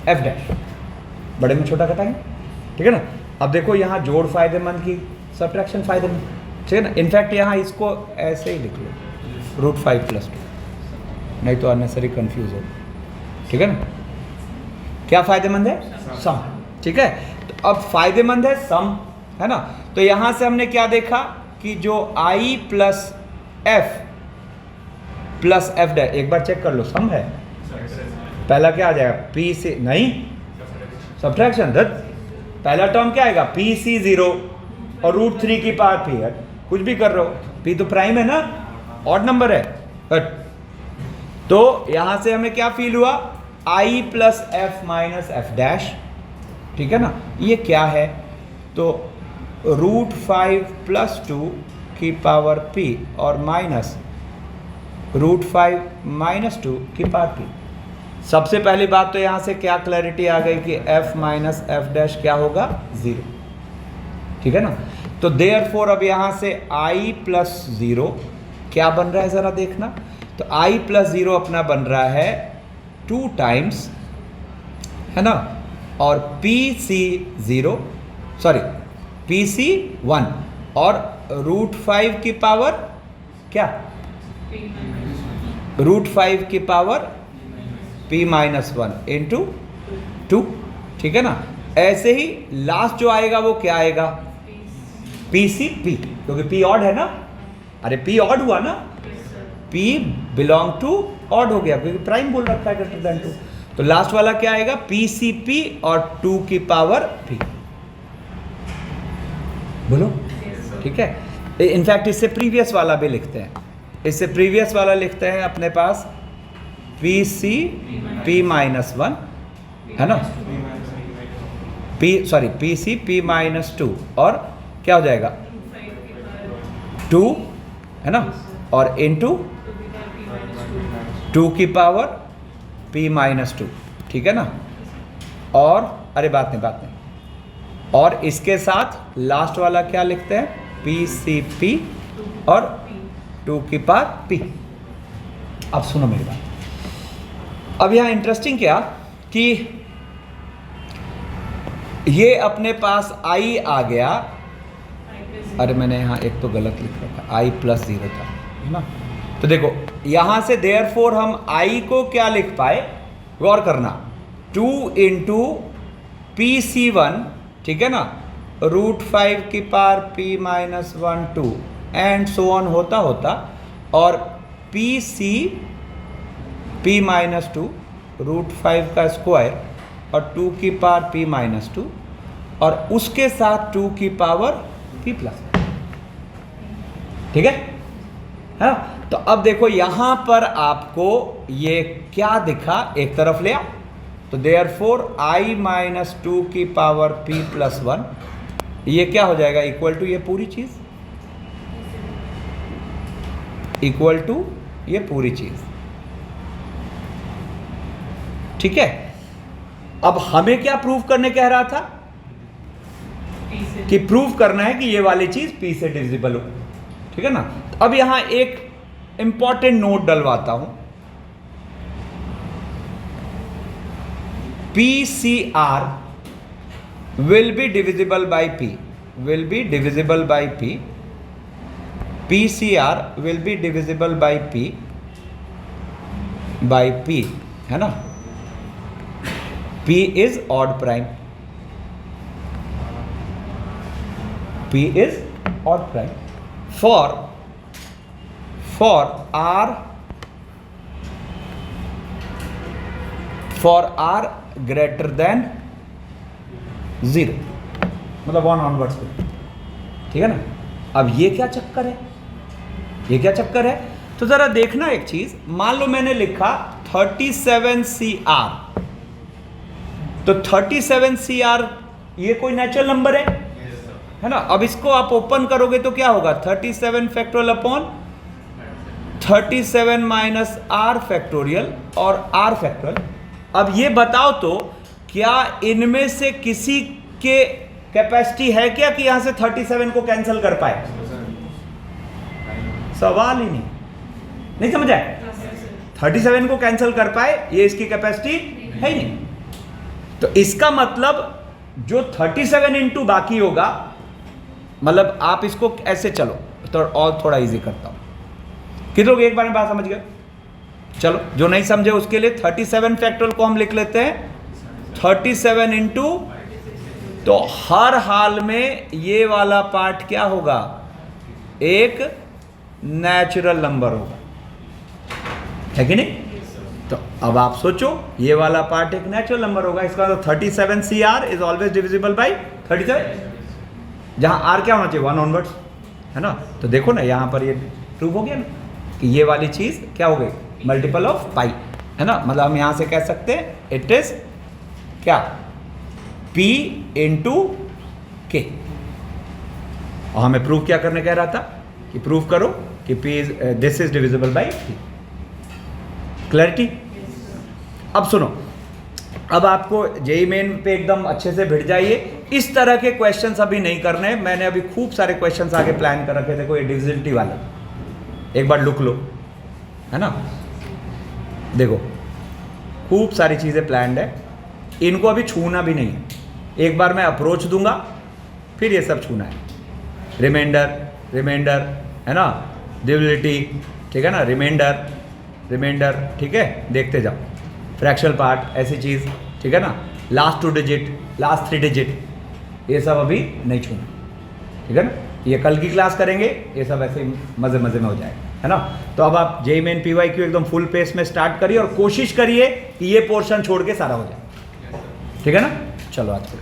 f डैश, बड़े में छोटा घटाएंगे, ठीक है ना। अब देखो यहाँ जोड़ फायदेमंद की सब्ट्रैक्शन फायदेमंद, ठीक है ना। इनफैक्ट यहाँ इसको ऐसे ही लिख लो √5 प्लस 2, नहीं तो अननेसेसरी कंफ्यूज हो, ठीक है ना। क्या फायदेमंद है सम, ठीक है। तो अब फायदेमंद है सम, है ना। तो यहाँ से हमने क्या देखा कि जो i plus F plus F dash, एक बार चेक कर लो सम है, पहला क्या आ जाएगा p से, नहीं सब्ट्रैक्शन, पहला टर्म क्या आएगा PC0 और √3 की पावर p है, कुछ भी कर रहे हो, p तो प्राइम है ना, ऑड नंबर है। तो यहां से हमें क्या फील हुआ i plus F minus F dash, ठीक है ना। ये क्या है, तो √5 प्लस 2 की पावर p और माइनस √5 माइनस 2 की पावर p। सबसे पहली बात तो यहां से क्या क्लैरिटी आ गई कि f माइनस एफ डैश क्या होगा 0, ठीक है ना। तो देयरफॉर अब यहां से i प्लस 0 क्या बन रहा है जरा देखना, तो i प्लस 0 अपना बन रहा है 2 टाइम्स, है ना, और PC0 सॉरी PC1 और √5 की पावर क्या, √5 की पावर p माइनस 1 इंटू 2, ठीक है ना। ऐसे ही लास्ट जो आएगा वो क्या आएगा PCP, क्योंकि p ऑड है ना, अरे p ऑड हुआ ना, p बिलोंग टू ऑड हो गया क्योंकि प्राइम बोल रखा है ग्रेटर देन 2, तो लास्ट वाला क्या आएगा PCP और 2 की पावर p, बोलो, ठीक है। इनफैक्ट इससे प्रीवियस वाला भी लिखते हैं, इससे प्रीवियस वाला लिखते हैं अपने पास PC माइनस 1, है ना, PC माइनस 2 और क्या हो जाएगा 2, है ना, और इनटू 2 की पावर p माइनस 2, ठीक है ना। और अरे बात नहीं, और इसके साथ लास्ट वाला क्या लिखते हैं PCP और 2 की पावर p। अब सुनो मेरी बात, अब यहाँ इंटरेस्टिंग क्या कि ये अपने पास i आ गया, अरे मैंने यहाँ एक तो गलत लिख रखा, i + 0 था, है ना। तो देखो यहाँ से देयरफॉर हम i को क्या लिख पाए, गौर करना, 2 × PC1, ठीक है ना, √5 की power p - 1 2 and so on होता होता, और PC p - 2 √5 का स्क्वायर और 2 की पावर p - 2 और उसके साथ 2 की पावर p+, ठीक है। हाँ, तो अब देखो यहां पर आपको ये क्या दिखा, एक तरफ ले आ, तो देयरफॉर i - 2 की पावर p + 1, ये क्या हो जाएगा, इक्वल टू ये पूरी चीज, इक्वल टू ये पूरी चीज, ठीक है। अब हमें क्या प्रूव करने कह रहा था, कि प्रूव करना है कि ये वाली चीज p से डिविजिबल हो, ठीक है ना। तो अब यहां एक इंपॉर्टेंट नोट डलवाता हूं, PCR will be divisible by p, will be divisible by p, PCR will be divisible by p, है ना। p is odd prime, p is odd prime for r greater than 0, मतलब 1 onwards पे, ठीक है ना। अब ये क्या चक्कर है, ये क्या चक्कर है, तो जरा देखना एक चीज, मान लो मैंने लिखा 37CR, तो 37CR ये कोई नेचुरल नंबर है ना। अब इसको आप ओपन करोगे तो क्या होगा, 37 factorial upon 37 minus r factorial और r फैक्टोरियल। अब ये बताओ तो क्या इनमें से किसी के कैपेसिटी है क्या कि यहां से 37 को कैंसिल कर पाए, सवाल ही नहीं समझ आए, 37 को कैंसिल कर पाए, ये इसकी कैपेसिटी है ही नहीं। तो इसका मतलब जो 37 इंटू बाकी होगा, मतलब आप इसको ऐसे चलो तो और थोड़ा इजी करता हूं, कितने लोग एक बार में बात समझ गए। चलो जो नहीं समझे उसके लिए 37 फैक्टोरियल को हम लिख लेते हैं 37 इंटू, तो हर हाल में ये वाला पार्ट क्या होगा, एक नेचुरल नंबर होगा, है कि नहीं। तो अब आप सोचो ये वाला पार्ट एक नेचुरल नंबर होगा, इसका मतलब 37CR is always divisible by 37, जहां R क्या होना चाहिए 1 ऑनवर्ड्स, है ना। तो देखो ना यहां पर ये प्रूव हो गया ना कि ये वाली चीज क्या हो गई, मल्टीपल ऑफ पाई, है ना। मतलब हम यहां से कह सकते हैं इट इज क्या, P इंटू के। और हमें प्रूव क्या करने कह रहा था कि प्रूव करो कि P is this is divisible by P। Clarity. अब सुनो, अब आपको जेई मेन पे एकदम अच्छे से भिड़ जाइए, इस तरह के क्वेश्चंस अभी नहीं करने। मैंने अभी खूब सारे क्वेश्चंस आगे प्लान कर रखे थे, कोई डिविजिबिलिटी वाला, एक बार लुक लो, है ना। देखो खूब सारी चीज़ें प्लान्ड है, इनको अभी छूना भी नहीं है। एक बार मैं अप्रोच दूंगा, फिर ये सब छूना है। रिमाइंडर है ना, डिविजिबिलिटी, ठीक है ना, रिमाइंडर, ठीक है, देखते जाओ। फ्रैक्शनल पार्ट ऐसी चीज़, ठीक है ना, लास्ट 2 डिजिट, लास्ट 3 डिजिट, ये सब अभी नहीं छूना, ठीक है ना। ये कल की क्लास करेंगे, ये सब ऐसे ही मज़े में हो जाएगा, है ना। तो अब आप जेई मेन PYQ एकदम फुल पेस में स्टार्ट करिए और कोशिश करिए कि ये पोर्शन छोड़ के सारा हो जाए, ठीक है ना। चलो आज के